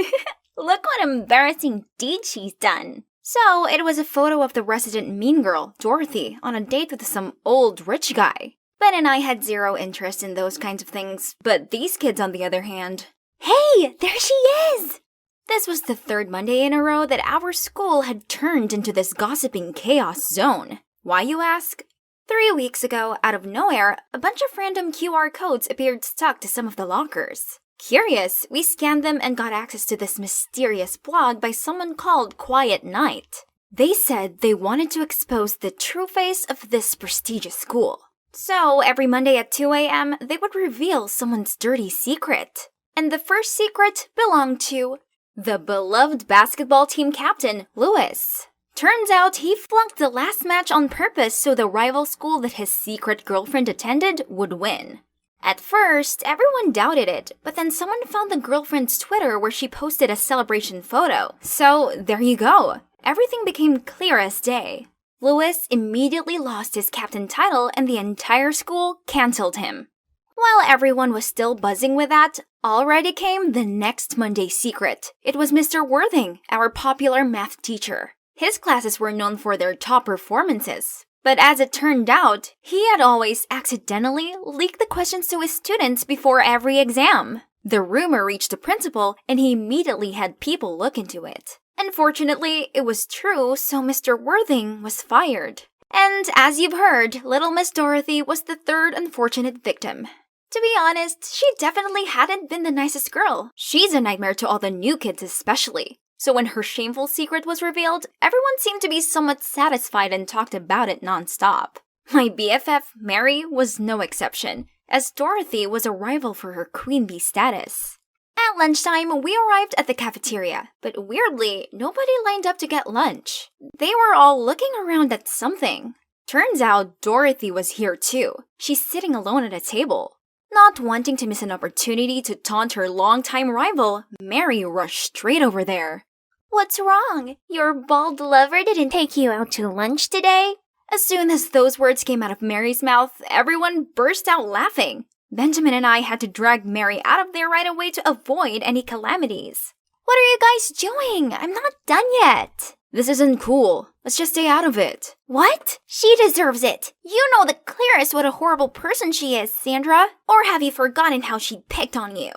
Look what embarrassing deed she's done. So, it was a photo of the resident mean girl, Dorothy, on a date with some old rich guy. Ben and I had zero interest in those kinds of things, but these kids, on the other hand... Hey, there she is! This was the third Monday in a row that our school had turned into this gossiping chaos zone. Why, you ask? 3 weeks ago, out of nowhere, a bunch of random QR codes appeared stuck to some of the lockers. Curious, we scanned them and got access to this mysterious blog by someone called Quiet Night. They said they wanted to expose the true face of this prestigious school. So, every Monday at 2 a.m., they would reveal someone's dirty secret. And the first secret belonged to the beloved basketball team captain, Lewis. Turns out he flunked the last match on purpose so the rival school that his secret girlfriend attended would win. At first, everyone doubted it, but then someone found the girlfriend's Twitter where she posted a celebration photo. So, there you go. Everything became clear as day. Lewis immediately lost his captain title and the entire school cancelled him. While everyone was still buzzing with that, already came the next Monday secret. It was Mr. Worthing, our popular math teacher. His classes were known for their top performances. But as it turned out, he had always accidentally leaked the questions to his students before every exam. The rumor reached the principal, and he immediately had people look into it. Unfortunately, it was true, so Mr. Worthing was fired. And as you've heard, little Miss Dorothy was the third unfortunate victim. To be honest, she definitely hadn't been the nicest girl. She's a nightmare to all the new kids especially. So when her shameful secret was revealed, everyone seemed to be somewhat satisfied and talked about it nonstop. My BFF, Mary, was no exception, as Dorothy was a rival for her queen bee status. At lunchtime, we arrived at the cafeteria, but weirdly, nobody lined up to get lunch. They were all looking around at something. Turns out Dorothy was here too. She's sitting alone at a table. Not wanting to miss an opportunity to taunt her longtime rival, Mary rushed straight over there. What's wrong? Your bald lover didn't take you out to lunch today? As soon as those words came out of Mary's mouth, everyone burst out laughing. Benjamin and I had to drag Mary out of there right away to avoid any calamities. What are you guys doing? I'm not done yet. This isn't cool. Let's just stay out of it. What? She deserves it. You know the clearest what a horrible person she is, Sandra. Or have you forgotten how she picked on you?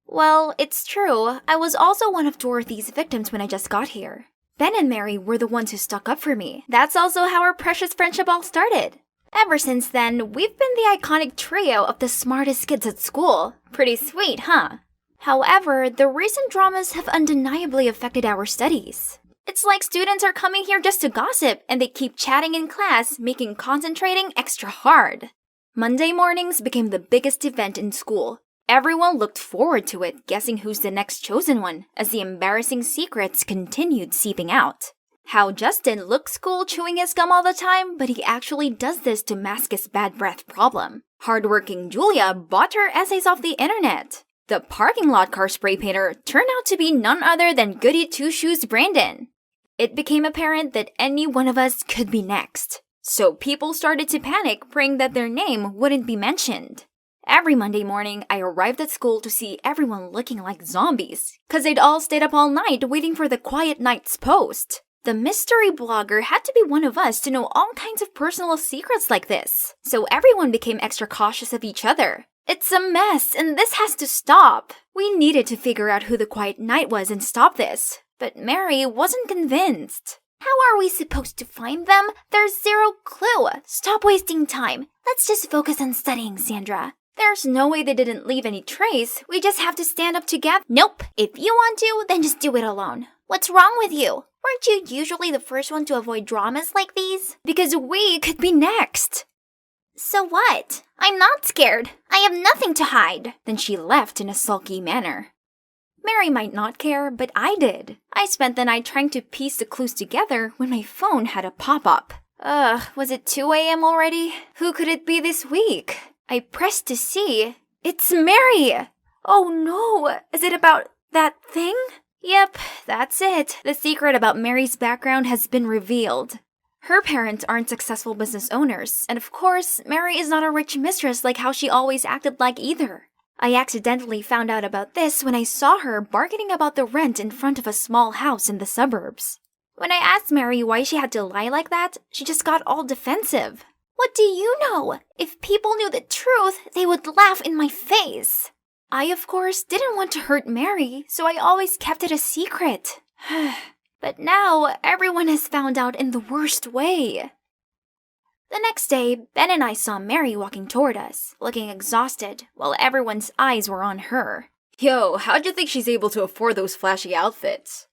Well, it's true. I was also one of Dorothy's victims when I just got here. Ben and Mary were the ones who stuck up for me. That's also how our precious friendship all started. Ever since then, we've been the iconic trio of the smartest kids at school. Pretty sweet, huh? However, the recent dramas have undeniably affected our studies. It's like students are coming here just to gossip, and they keep chatting in class, making concentrating extra hard. Monday mornings became the biggest event in school. Everyone looked forward to it, guessing who's the next chosen one, as the embarrassing secrets continued seeping out. How Justin looks cool chewing his gum all the time, but he actually does this to mask his bad breath problem. Hardworking Julia bought her essays off the internet. The parking lot car spray painter turned out to be none other than Goody Two-Shoes Brandon. It became apparent that any one of us could be next. So people started to panic, praying that their name wouldn't be mentioned. Every Monday morning, I arrived at school to see everyone looking like zombies, cause they'd all stayed up all night waiting for the quiet night's post. The mystery blogger had to be one of us to know all kinds of personal secrets like this, so everyone became extra cautious of each other. It's a mess, and this has to stop. We needed to figure out who the quiet night was and stop this, but Mary wasn't convinced. How are we supposed to find them? There's zero clue. Stop wasting time. Let's just focus on studying, Sandra. There's no way they didn't leave any trace. We just have to stand up together. Nope. If you want to, then just do it alone. What's wrong with you? Weren't you usually the first one to avoid dramas like these? Because we could be next. So what? I'm not scared. I have nothing to hide. Then she left in a sulky manner. Mary might not care, but I did. I spent the night trying to piece the clues together when my phone had a pop-up. Was it 2 a.m. already? Who could it be this week? I pressed to see. It's Mary! Oh no, is it about that thing? Yep, that's it. The secret about Mary's background has been revealed. Her parents aren't successful business owners, and of course, Mary is not a rich mistress like how she always acted like either. I accidentally found out about this when I saw her bargaining about the rent in front of a small house in the suburbs. When I asked Mary why she had to lie like that, she just got all defensive. What do you know? If people knew the truth, they would laugh in my face. I, of course, didn't want to hurt Mary, so I always kept it a secret. But now, everyone has found out in the worst way. The next day, Ben and I saw Mary walking toward us, looking exhausted, while everyone's eyes were on her. Yo, how'd you think she's able to afford those flashy outfits?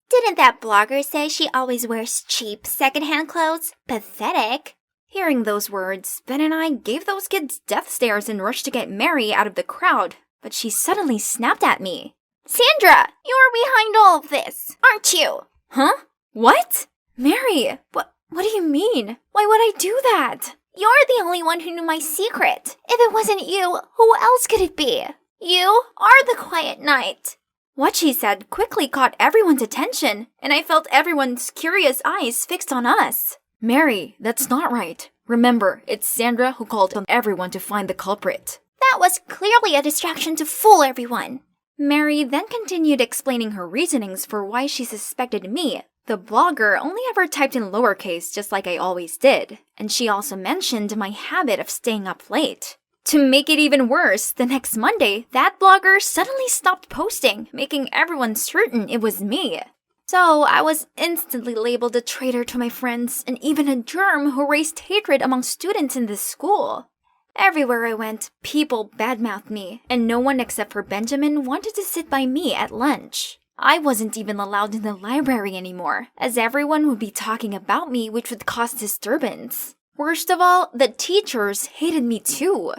Didn't that blogger say she always wears cheap secondhand clothes? Pathetic. Hearing those words, Ben and I gave those kids death stares and rushed to get Mary out of the crowd, but she suddenly snapped at me. Sandra, you're behind all of this, aren't you? Huh? What? Mary, what do you mean? Why would I do that? You're the only one who knew my secret. If it wasn't you, who else could it be? You are the quiet night. What she said quickly caught everyone's attention, and I felt everyone's curious eyes fixed on us. Mary, that's not right. Remember, it's Sandra who called on everyone to find the culprit. That was clearly a distraction to fool everyone. Mary then continued explaining her reasonings for why she suspected me. The blogger only ever typed in lowercase just like I always did, and she also mentioned my habit of staying up late. To make it even worse, the next Monday, that blogger suddenly stopped posting, making everyone certain it was me. So I was instantly labeled a traitor to my friends and even a germ who raised hatred among students in this school. Everywhere I went, people badmouthed me, and no one except for Benjamin wanted to sit by me at lunch. I wasn't even allowed in the library anymore, as everyone would be talking about me, which would cause disturbance. Worst of all, the teachers hated me too.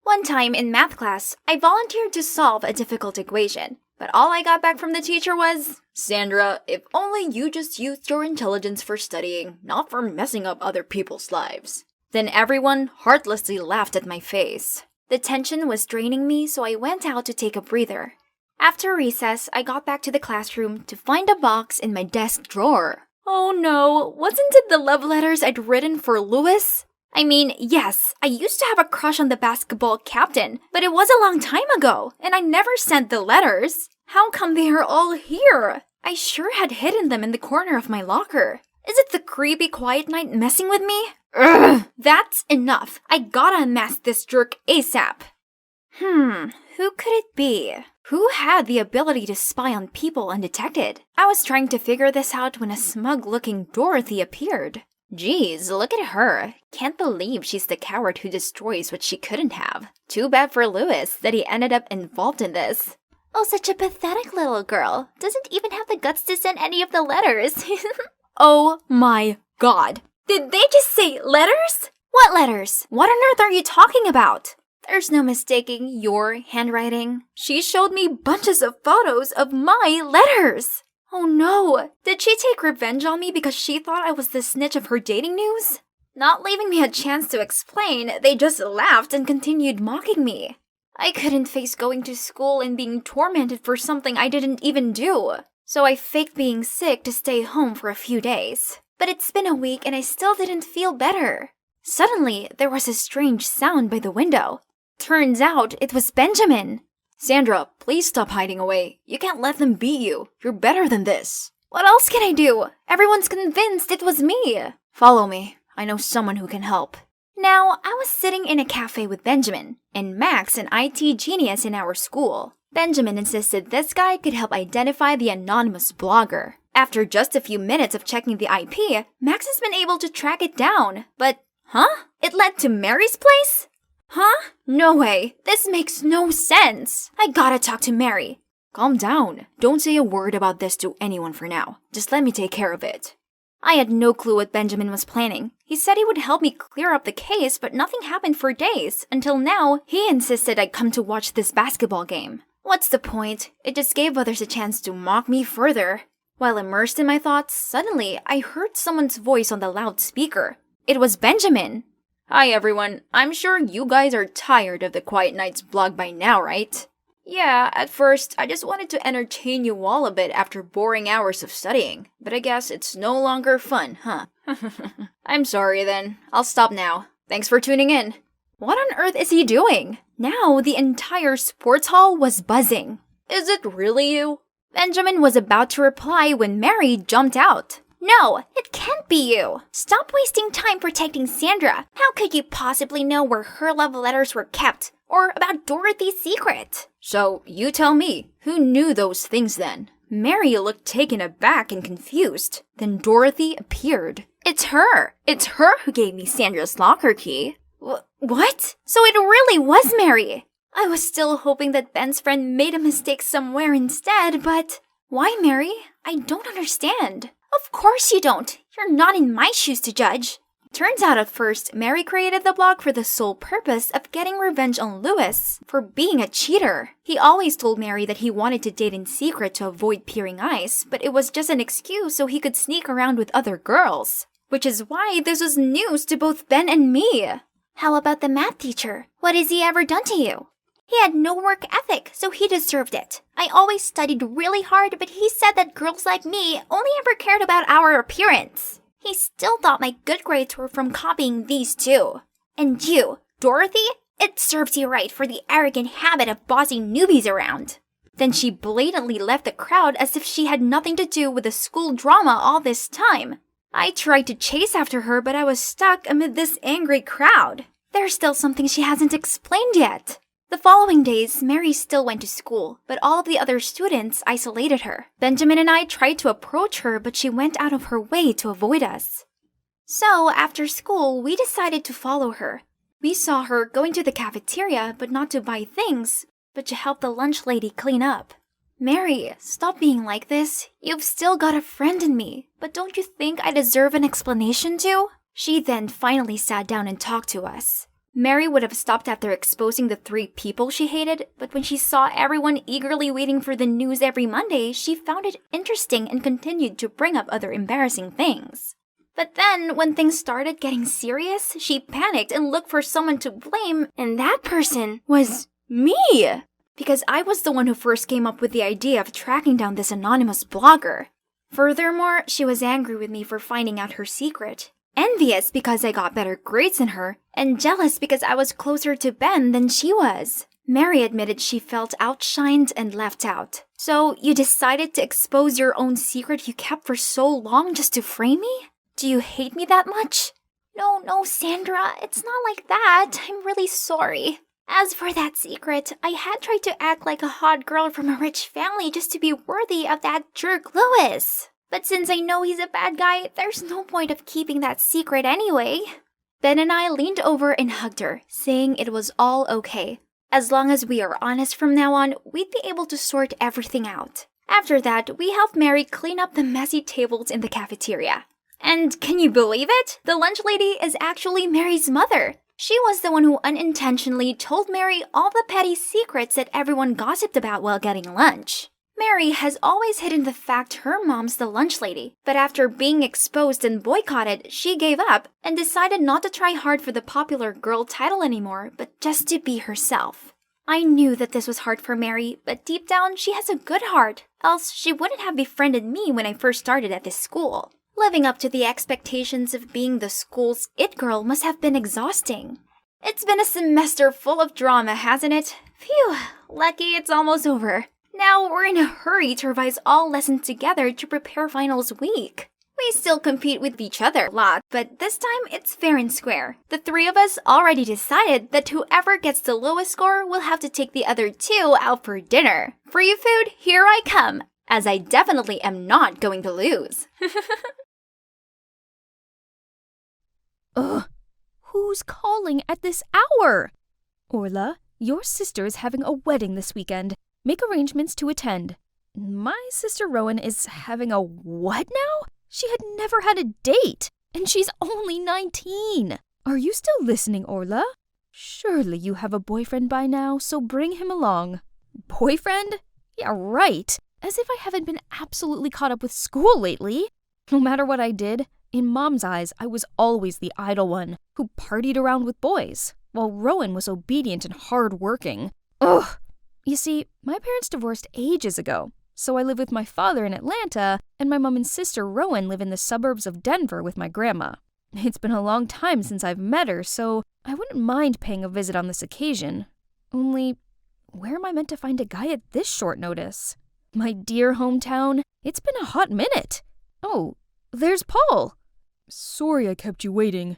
One time in math class, I volunteered to solve a difficult equation, but all I got back from the teacher was, Sandra, if only you just used your intelligence for studying, not for messing up other people's lives. Then everyone heartlessly laughed at my face. The tension was draining me, so I went out to take a breather. After recess, I got back to the classroom to find a box in my desk drawer. Oh no, wasn't it the love letters I'd written for Lewis? I mean, yes, I used to have a crush on the basketball captain, but it was a long time ago, and I never sent the letters. How come they are all here? I sure had hidden them in the corner of my locker. Is it the creepy quiet night messing with me? Ugh, that's enough. I gotta unmask this jerk ASAP. Who could it be? Who had the ability to spy on people undetected? I was trying to figure this out when a smug-looking Dorothy appeared. Geez, look at her. Can't believe she's the coward who destroys what she couldn't have. Too bad for Lewis that he ended up involved in this. Oh, such a pathetic little girl. Doesn't even have the guts to send any of the letters. Oh my god. Did they just say letters? What letters? What on earth are you talking about? There's no mistaking your handwriting. She showed me bunches of photos of my letters. Oh no, did she take revenge on me because she thought I was the snitch of her dating news? Not leaving me a chance to explain, they just laughed and continued mocking me. I couldn't face going to school and being tormented for something I didn't even do. So I faked being sick to stay home for a few days. But it's been a week and I still didn't feel better. Suddenly, there was a strange sound by the window. Turns out it was Benjamin. Sandra, please stop hiding away. You can't let them beat you. You're better than this. What else can I do? Everyone's convinced it was me. Follow me. I know someone who can help. Now, I was sitting in a cafe with Benjamin, and Max, an IT genius in our school. Benjamin insisted this guy could help identify the anonymous blogger. After just a few minutes of checking the IP, Max has been able to track it down. But, it led to Mary's place? No way. This makes no sense. I gotta talk to Mary. Calm down. Don't say a word about this to anyone for now. Just let me take care of it. I had no clue what Benjamin was planning. He said he would help me clear up the case, but nothing happened for days. Until now, he insisted I'd come to watch this basketball game. What's the point? It just gave others a chance to mock me further. While immersed in my thoughts, suddenly I heard someone's voice on the loudspeaker. It was Benjamin. Hi everyone, I'm sure you guys are tired of the Quiet Nights blog by now, right? Yeah, at first, I just wanted to entertain you all a bit after boring hours of studying, but I guess it's no longer fun, huh? I'm sorry then, I'll stop now. Thanks for tuning in. What on earth is he doing? Now the entire sports hall was buzzing. Is it really you? Benjamin was about to reply when Mary jumped out. No, it can't be you. Stop wasting time protecting Sandra. How could you possibly know where her love letters were kept? Or about Dorothy's secret? So, you tell me, who knew those things then? Mary looked taken aback and confused. Then Dorothy appeared. It's her. It's her who gave me Sandra's locker key. What? So it really was Mary. I was still hoping that Ben's friend made a mistake somewhere instead, but... Why, Mary? I don't understand. Of course you don't. You're not in my shoes to judge. Turns out at first, Mary created the blog for the sole purpose of getting revenge on Lewis for being a cheater. He always told Mary that he wanted to date in secret to avoid peering eyes, but it was just an excuse so he could sneak around with other girls. Which is why this was news to both Ben and me. How about the math teacher? What has he ever done to you? He had no work ethic, so he deserved it. I always studied really hard, but he said that girls like me only ever cared about our appearance. He still thought my good grades were from copying these two. And you, Dorothy? It serves you right for the arrogant habit of bossing newbies around. Then she blatantly left the crowd as if she had nothing to do with the school drama all this time. I tried to chase after her, but I was stuck amid this angry crowd. There's still something she hasn't explained yet. The following days, Mary still went to school, but all of the other students isolated her. Benjamin and I tried to approach her, but she went out of her way to avoid us. So, after school, we decided to follow her. We saw her going to the cafeteria, but not to buy things, but to help the lunch lady clean up. Mary, stop being like this. You've still got a friend in me, but don't you think I deserve an explanation too? She then finally sat down and talked to us. Mary would have stopped after exposing the 3 people she hated, but when she saw everyone eagerly waiting for the news every Monday, she found it interesting and continued to bring up other embarrassing things. But then, when things started getting serious, she panicked and looked for someone to blame, and that person was me! Because I was the one who first came up with the idea of tracking down this anonymous blogger. Furthermore, she was angry with me for finding out her secret. Envious because I got better grades than her, and jealous because I was closer to Ben than she was. Mary admitted she felt outshined and left out. So, you decided to expose your own secret you kept for so long just to frame me? Do you hate me that much? No, Sandra, it's not like that. I'm really sorry. As for that secret, I had tried to act like a hot girl from a rich family just to be worthy of that jerk Louis. But since I know he's a bad guy, there's no point of keeping that secret anyway. Ben and I leaned over and hugged her, saying it was all okay. As long as we are honest from now on, we'd be able to sort everything out. After that, we helped Mary clean up the messy tables in the cafeteria. And can you believe it? The lunch lady is actually Mary's mother. She was the one who unintentionally told Mary all the petty secrets that everyone gossiped about while getting lunch. Mary has always hidden the fact her mom's the lunch lady, but after being exposed and boycotted, she gave up and decided not to try hard for the popular girl title anymore, but just to be herself. I knew that this was hard for Mary, but deep down she has a good heart, else she wouldn't have befriended me when I first started at this school. Living up to the expectations of being the school's it girl must have been exhausting. It's been a semester full of drama, hasn't it? Phew, lucky it's almost over. Now we're in a hurry to revise all lessons together to prepare finals week. We still compete with each other a lot, but this time it's fair and square. The three of us already decided that whoever gets the lowest score will have to take the other two out for dinner. Free food, here I come, as I definitely am not going to lose. Ugh, who's calling at this hour? Orla, your sister is having a wedding this weekend. Make arrangements to attend. My sister Rowan is having a what now? She had never had a date, and she's only 19. Are you still listening, Orla? Surely you have a boyfriend by now, so bring him along. Boyfriend? Yeah, right. As if I haven't been absolutely caught up with school lately. No matter what I did, in Mom's eyes, I was always the idle one who partied around with boys, while Rowan was obedient and hard-working. Ugh! You see, my parents divorced ages ago, so I live with my father in Atlanta, and my mom and sister Rowan live in the suburbs of Denver with my grandma. It's been a long time since I've met her, so I wouldn't mind paying a visit on this occasion. Only, where am I meant to find a guy at this short notice? My dear hometown, it's been a hot minute. Oh, there's Paul. Sorry I kept you waiting.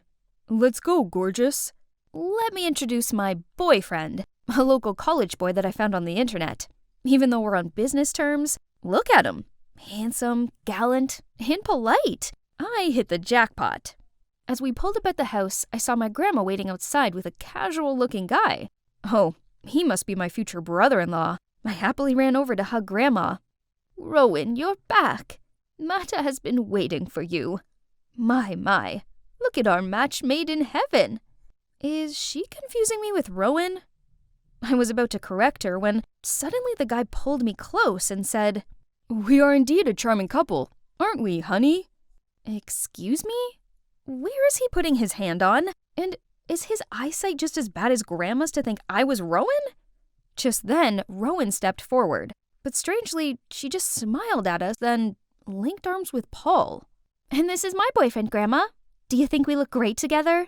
Let's go, gorgeous. Let me introduce my boyfriend, a local college boy that I found on the internet. Even though we're on business terms, look at him. Handsome, gallant, and polite. I hit the jackpot. As we pulled up at the house, I saw my grandma waiting outside with a casual-looking guy. Oh, he must be my future brother-in-law. I happily ran over to hug Grandma. Rowan, you're back. Mata has been waiting for you. My, look at our match made in heaven. Is she confusing me with Rowan? I was about to correct her when suddenly the guy pulled me close and said, We are indeed a charming couple, aren't we, honey? Excuse me? Where is he putting his hand on? And is his eyesight just as bad as Grandma's to think I was Rowan? Just then, Rowan stepped forward, but strangely, she just smiled at us, then linked arms with Paul. And this is my boyfriend, Grandma. Do you think we look great together?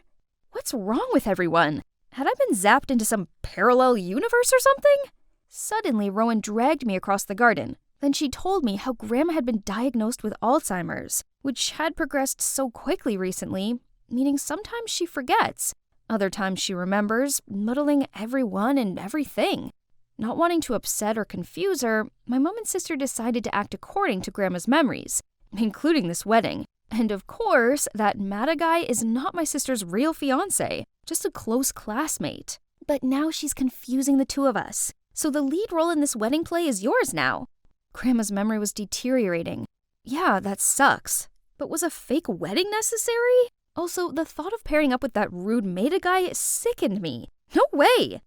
What's wrong with everyone? Had I been zapped into some parallel universe or something? Suddenly, Rowan dragged me across the garden. Then she told me how Grandma had been diagnosed with Alzheimer's, which had progressed so quickly recently, meaning sometimes she forgets. Other times she remembers, muddling everyone and everything. Not wanting to upset or confuse her, my mom and sister decided to act according to Grandma's memories, including this wedding. And of course, that Mata guy is not my sister's real fiancé, just a close classmate. But now she's confusing the two of us, so the lead role in this wedding play is yours now. Grandma's memory was deteriorating. Yeah, that sucks. But was a fake wedding necessary? Also, the thought of pairing up with that rude Mata guy sickened me. No way!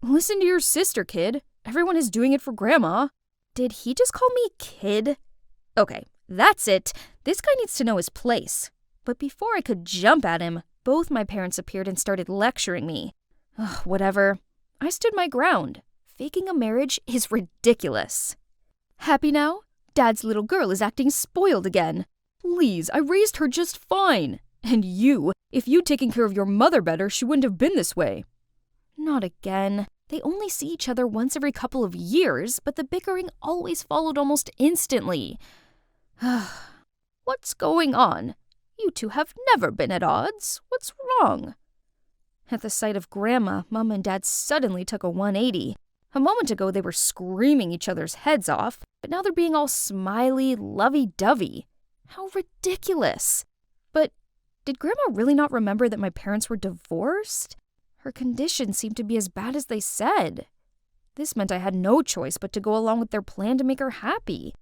Listen to your sister, kid. Everyone is doing it for Grandma. Did he just call me kid? Okay, that's it. This guy needs to know his place. But before I could jump at him, both my parents appeared and started lecturing me. Ugh, whatever. I stood my ground. Faking a marriage is ridiculous. Happy now? Dad's little girl is acting spoiled again. Please, I raised her just fine. And if you'd taken care of your mother better, she wouldn't have been this way. Not again. They only see each other once every couple of years, but the bickering always followed almost instantly. What's going on? You two have never been at odds. What's wrong? At the sight of Grandma, Mom and Dad suddenly took a 180. A moment ago, they were screaming each other's heads off, but now they're being all smiley, lovey-dovey. How ridiculous. But did Grandma really not remember that my parents were divorced? Her condition seemed to be as bad as they said. This meant I had no choice but to go along with their plan to make her happy.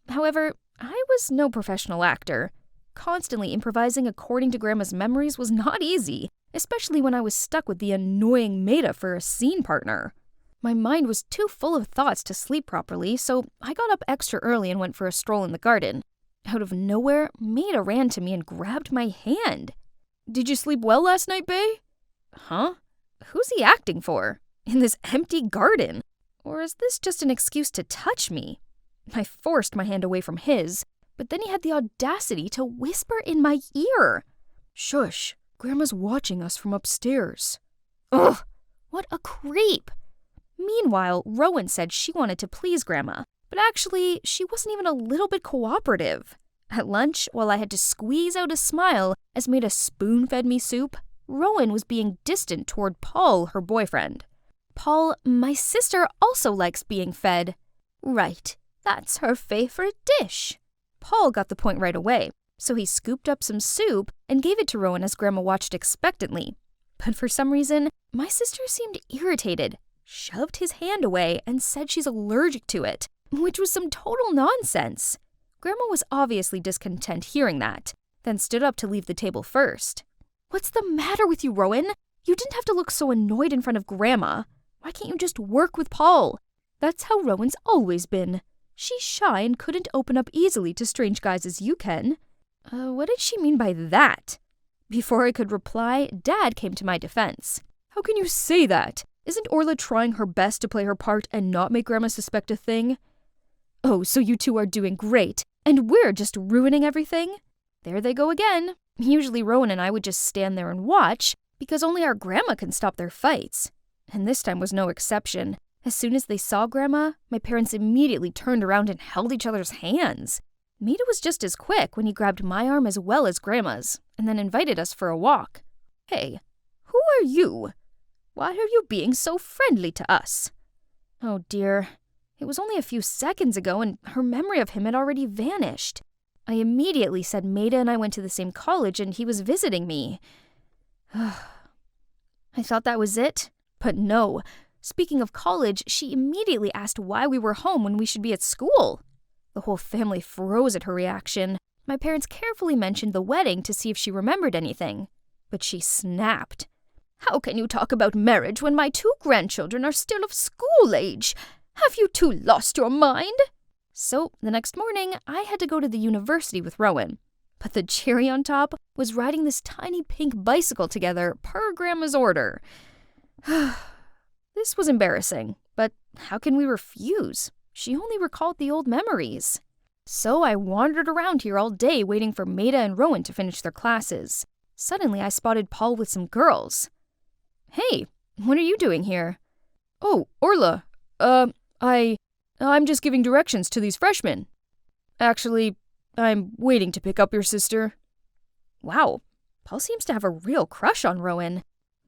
However, I was no professional actor. Constantly improvising according to Grandma's memories was not easy, especially when I was stuck with the annoying Maida for a scene partner. My mind was too full of thoughts to sleep properly, so I got up extra early and went for a stroll in the garden. Out of nowhere, Maida ran to me and grabbed my hand. Did you sleep well last night, Bae? Huh? Who's he acting for? In this empty garden? Or is this just an excuse to touch me? I forced my hand away from his, but then he had the audacity to whisper in my ear. Shush, Grandma's watching us from upstairs. Ugh, what a creep. Meanwhile, Rowan said she wanted to please Grandma, but actually, she wasn't even a little bit cooperative. At lunch, while I had to squeeze out a smile as Maida spoon-fed me soup, Rowan was being distant toward Paul, her boyfriend. Paul, my sister, also likes being fed. Right, that's her favorite dish. Paul got the point right away, so he scooped up some soup and gave it to Rowan as Grandma watched expectantly. But for some reason, my sister seemed irritated, shoved his hand away, and said she's allergic to it, which was some total nonsense. Grandma was obviously discontent hearing that, then stood up to leave the table first. What's the matter with you, Rowan? You didn't have to look so annoyed in front of Grandma. Why can't you just work with Paul? That's how Rowan's always been. She's shy and couldn't open up easily to strange guys as you can. What did she mean by that? Before I could reply, Dad came to my defense. How can you say that? Isn't Orla trying her best to play her part and not make Grandma suspect a thing? Oh, so you two are doing great, and we're just ruining everything? There they go again. Usually Rowan and I would just stand there and watch, because only our Grandma can stop their fights. And this time was no exception. As soon as they saw Grandma, my parents immediately turned around and held each other's hands. Maida was just as quick when he grabbed my arm as well as Grandma's, and then invited us for a walk. Hey, who are you? Why are you being so friendly to us? Oh dear, it was only a few seconds ago and her memory of him had already vanished. I immediately said Maida and I went to the same college and he was visiting me. I thought that was it, but no. Speaking of college, she immediately asked why we were home when we should be at school. The whole family froze at her reaction. My parents carefully mentioned the wedding to see if she remembered anything. But she snapped. How can you talk about marriage when my 2 grandchildren are still of school age? Have you two lost your mind? So, the next morning, I had to go to the university with Rowan. But the cherry on top was riding this tiny pink bicycle together per Grandma's order. This was embarrassing, but how can we refuse? She only recalled the old memories. So I wandered around here all day waiting for Maida and Rowan to finish their classes. Suddenly, I spotted Paul with some girls. Hey, what are you doing here? Oh, Orla. I'm just giving directions to these freshmen. Actually, I'm waiting to pick up your sister. Wow, Paul seems to have a real crush on Rowan.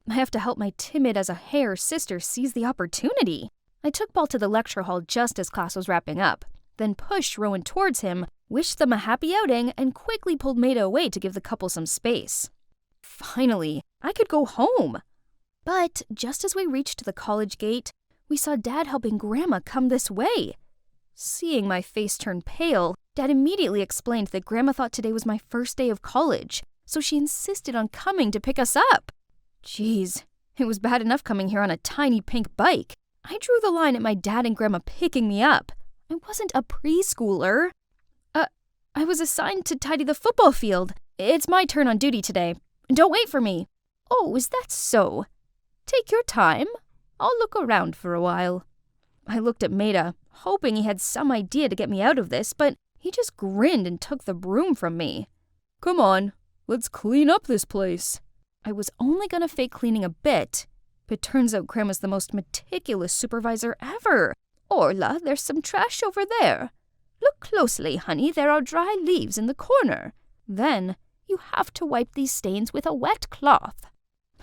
I have to help my timid as a hare sister seize the opportunity. I took Paul to the lecture hall just as class was wrapping up, then pushed Rowan towards him, wished them a happy outing, and quickly pulled Maida away to give the couple some space. Finally, I could go home. But just as we reached the college gate, we saw Dad helping Grandma come this way. Seeing my face turn pale, Dad immediately explained that Grandma thought today was my first day of college, so she insisted on coming to pick us up. Jeez, it was bad enough coming here on a tiny pink bike. I drew the line at my dad and Grandma picking me up. I wasn't a preschooler. I was assigned to tidy the football field. It's my turn on duty today. Don't wait for me. Oh, is that so? Take your time. I'll look around for a while. I looked at Maida, hoping he had some idea to get me out of this, but he just grinned and took the broom from me. Come on, let's clean up this place. I was only gonna fake cleaning a bit, but turns out Grandma's the most meticulous supervisor ever. Orla, there's some trash over there. Look closely, honey, there are dry leaves in the corner. Then, you have to wipe these stains with a wet cloth.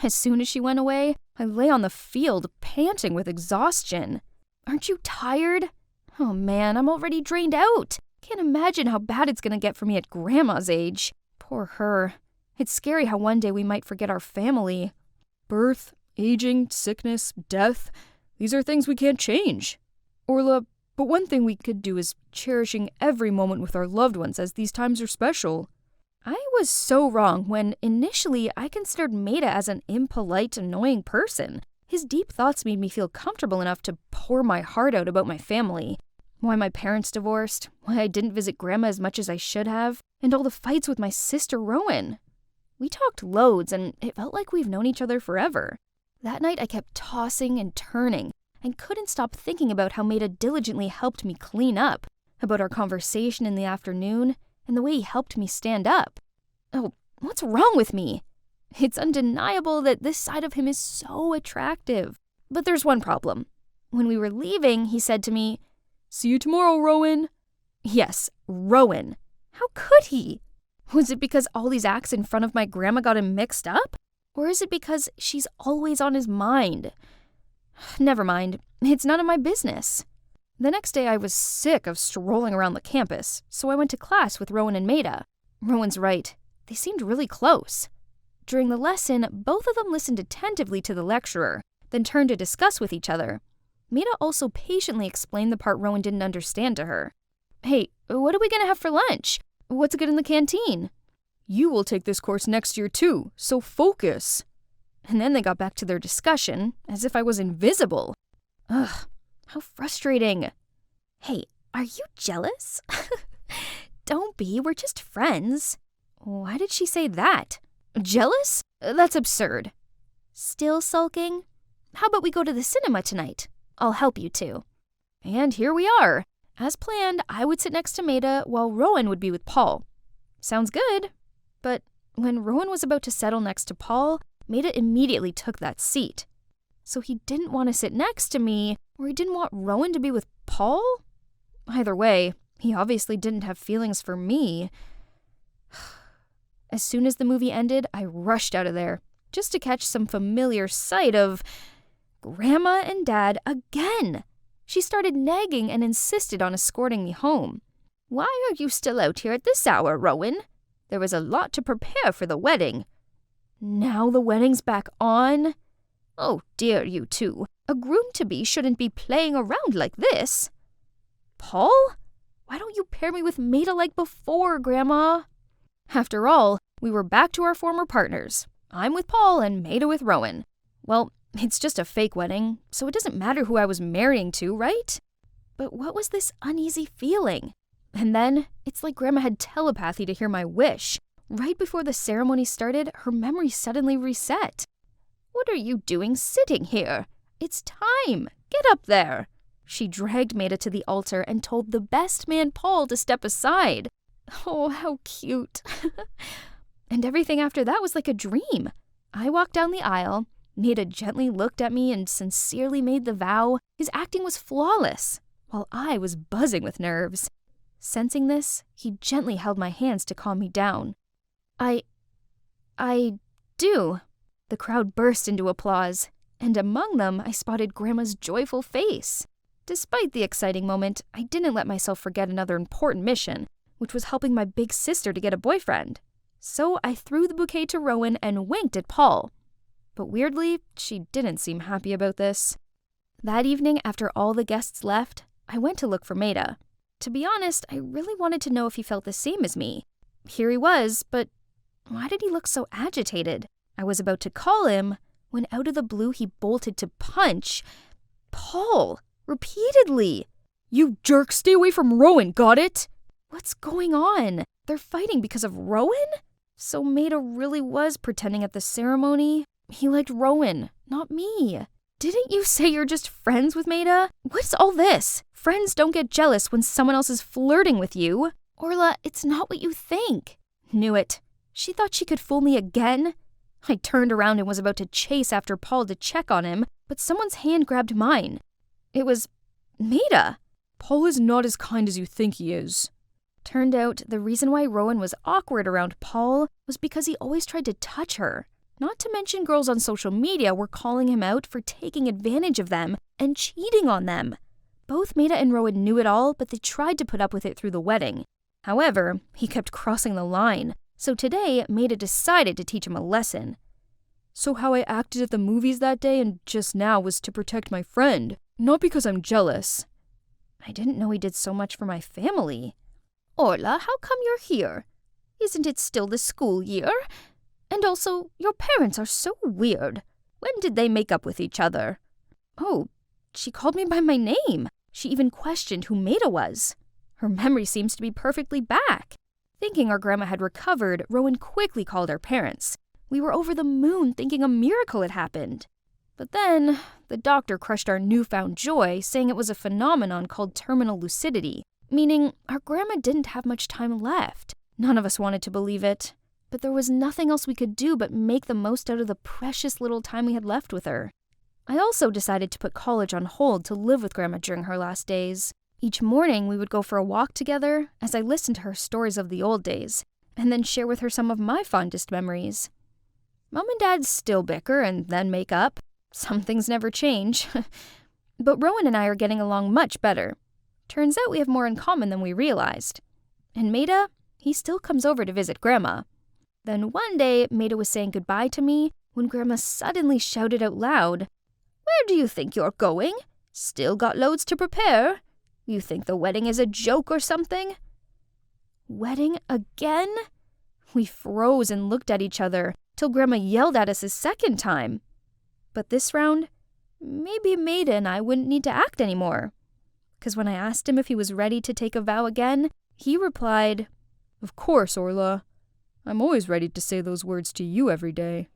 As soon as she went away, I lay on the field, panting with exhaustion. Aren't you tired? Oh man, I'm already drained out. Can't imagine how bad it's gonna get for me at Grandma's age. Poor her. It's scary how one day we might forget our family. Birth, aging, sickness, death, these are things we can't change. Orla, but one thing we could do is cherishing every moment with our loved ones, as these times are special. I was so wrong when initially I considered Maida as an impolite, annoying person. His deep thoughts made me feel comfortable enough to pour my heart out about my family. Why my parents divorced, why I didn't visit Grandma as much as I should have, and all the fights with my sister Rowan. We talked loads, and it felt like we've known each other forever. That night I kept tossing and turning, and couldn't stop thinking about how Maida diligently helped me clean up, about our conversation in the afternoon, and the way he helped me stand up. Oh, what's wrong with me? It's undeniable that this side of him is so attractive. But there's one problem. When we were leaving, he said to me, "See you tomorrow, Rowan." Yes, Rowan. How could he? Was it because all these acts in front of my grandma got him mixed up? Or is it because she's always on his mind? Never mind. It's none of my business. The next day I was sick of strolling around the campus, so I went to class with Rowan and Maida. Rowan's right. They seemed really close. During the lesson, both of them listened attentively to the lecturer, then turned to discuss with each other. Maida also patiently explained the part Rowan didn't understand to her. Hey, what are we gonna have for lunch? What's good in the canteen? You will take this course next year too, so focus. And then they got back to their discussion, as if I was invisible. Ugh, how frustrating. Hey, are you jealous? Don't be, we're just friends. Why did she say that? Jealous? That's absurd. Still sulking? How about we go to the cinema tonight? I'll help you too. And here we are. As planned, I would sit next to Maida while Rowan would be with Paul. Sounds good. But when Rowan was about to settle next to Paul, Maida immediately took that seat. So he didn't want to sit next to me, or he didn't want Rowan to be with Paul? Either way, he obviously didn't have feelings for me. As soon as the movie ended, I rushed out of there, just to catch some familiar sight of Grandma and Dad again. She started nagging and insisted on escorting me home. Why are you still out here at this hour, Rowan? There was a lot to prepare for the wedding. Now the wedding's back on? Oh dear, you two. A groom-to-be shouldn't be playing around like this. Paul? Why don't you pair me with Maida like before, Grandma? After all, we were back to our former partners. I'm with Paul and Maida with Rowan. Well, it's just a fake wedding, so it doesn't matter who I was marrying to, right? But what was this uneasy feeling? And then, it's like Grandma had telepathy to hear my wish. Right before the ceremony started, her memory suddenly reset. What are you doing sitting here? It's time. Get up there. She dragged Maida to the altar and told the best man, Paul, to step aside. Oh, how cute. And everything after that was like a dream. I walked down the aisle. Maida gently looked at me and sincerely made the vow. His acting was flawless, while I was buzzing with nerves. Sensing this, he gently held my hands to calm me down. I do. The crowd burst into applause, and among them I spotted Grandma's joyful face. Despite the exciting moment, I didn't let myself forget another important mission, which was helping my big sister to get a boyfriend. So I threw the bouquet to Rowan and winked at Paul. But weirdly, she didn't seem happy about this. That evening, after all the guests left, I went to look for Maida. To be honest, I really wanted to know if he felt the same as me. Here he was, but why did he look so agitated? I was about to call him when out of the blue he bolted to punch Paul repeatedly. You jerk, stay away from Rowan, got it? What's going on? They're fighting because of Rowan? So Maida really was pretending at the ceremony? He liked Rowan, not me. Didn't you say you're just friends with Maida? What's all this? Friends don't get jealous when someone else is flirting with you. Orla, it's not what you think. Knew it. She thought she could fool me again. I turned around and was about to chase after Paul to check on him, but someone's hand grabbed mine. It was Maida. Paul is not as kind as you think he is. Turned out the reason why Rowan was awkward around Paul was because he always tried to touch her. Not to mention girls on social media were calling him out for taking advantage of them and cheating on them. Both Maida and Rowan knew it all, but they tried to put up with it through the wedding. However, he kept crossing the line, so today Maida decided to teach him a lesson. So how I acted at the movies that day and just now was to protect my friend, not because I'm jealous. I didn't know he did so much for my family. Orla, how come you're here? Isn't it still the school year? And also, your parents are so weird. When did they make up with each other? Oh, she called me by my name. She even questioned who Maida was. Her memory seems to be perfectly back. Thinking our grandma had recovered, Rowan quickly called our parents. We were over the moon thinking a miracle had happened. But then, the doctor crushed our newfound joy, saying it was a phenomenon called terminal lucidity, meaning our grandma didn't have much time left. None of us wanted to believe it. But there was nothing else we could do but make the most out of the precious little time we had left with her. I also decided to put college on hold to live with Grandma during her last days. Each morning we would go for a walk together as I listened to her stories of the old days, and then share with her some of my fondest memories. Mom and Dad still bicker and then make up. Some things never change. But Rowan and I are getting along much better. Turns out we have more in common than we realized. And Maida, he still comes over to visit Grandma. Then one day, Maida was saying goodbye to me when Grandma suddenly shouted out loud, "Where do you think you're going? Still got loads to prepare? You think the wedding is a joke or something?" Wedding again? We froze and looked at each other till Grandma yelled at us a second time. But this round, maybe Maida and I wouldn't need to act anymore. 'Cause when I asked him if he was ready to take a vow again, he replied, "Of course, Orla. I'm always ready to say those words to you every day."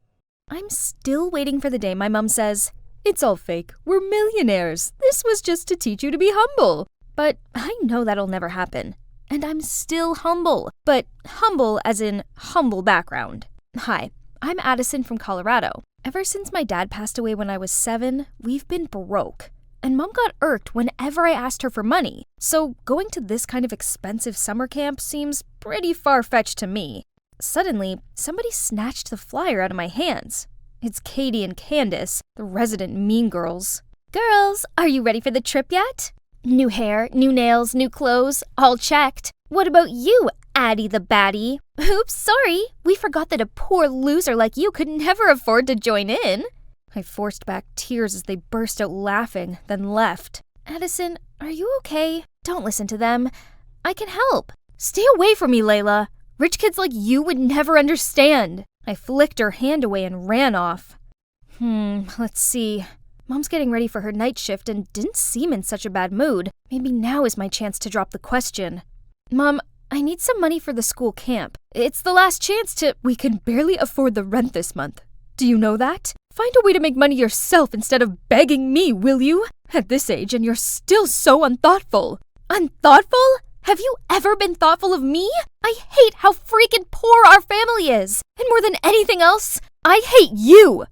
I'm still waiting for the day my mom says, "It's all fake. We're millionaires. This was just to teach you to be humble." But I know that'll never happen. And I'm still humble. But humble as in humble background. Hi, I'm Addison from Colorado. Ever since my dad passed away when I was 7, we've been broke. And Mom got irked whenever I asked her for money. So going to this kind of expensive summer camp seems pretty far-fetched to me. Suddenly, somebody snatched the flyer out of my hands. It's Katie and Candace, the resident mean girls. "Girls, are you ready for the trip yet? New hair, new nails, new clothes, all checked. What about you, Addie the baddie? Oops, sorry. We forgot that a poor loser like you could never afford to join in." I forced back tears as they burst out laughing, then left. "Addison, are you okay? Don't listen to them. I can help. Stay away from me, Layla. Rich kids like you would never understand." I flicked her hand away and ran off. Let's see. Mom's getting ready for her night shift and didn't seem in such a bad mood. Maybe now is my chance to drop the question. "Mom, I need some money for the school camp. It's the last chance to—" "We can barely afford the rent this month. Do you know that? Find a way to make money yourself instead of begging me, will you? At this age, and you're still so unthoughtful." Unthoughtful? Have you ever been thoughtful of me? I hate how freaking poor our family is. And more than anything else, I hate you.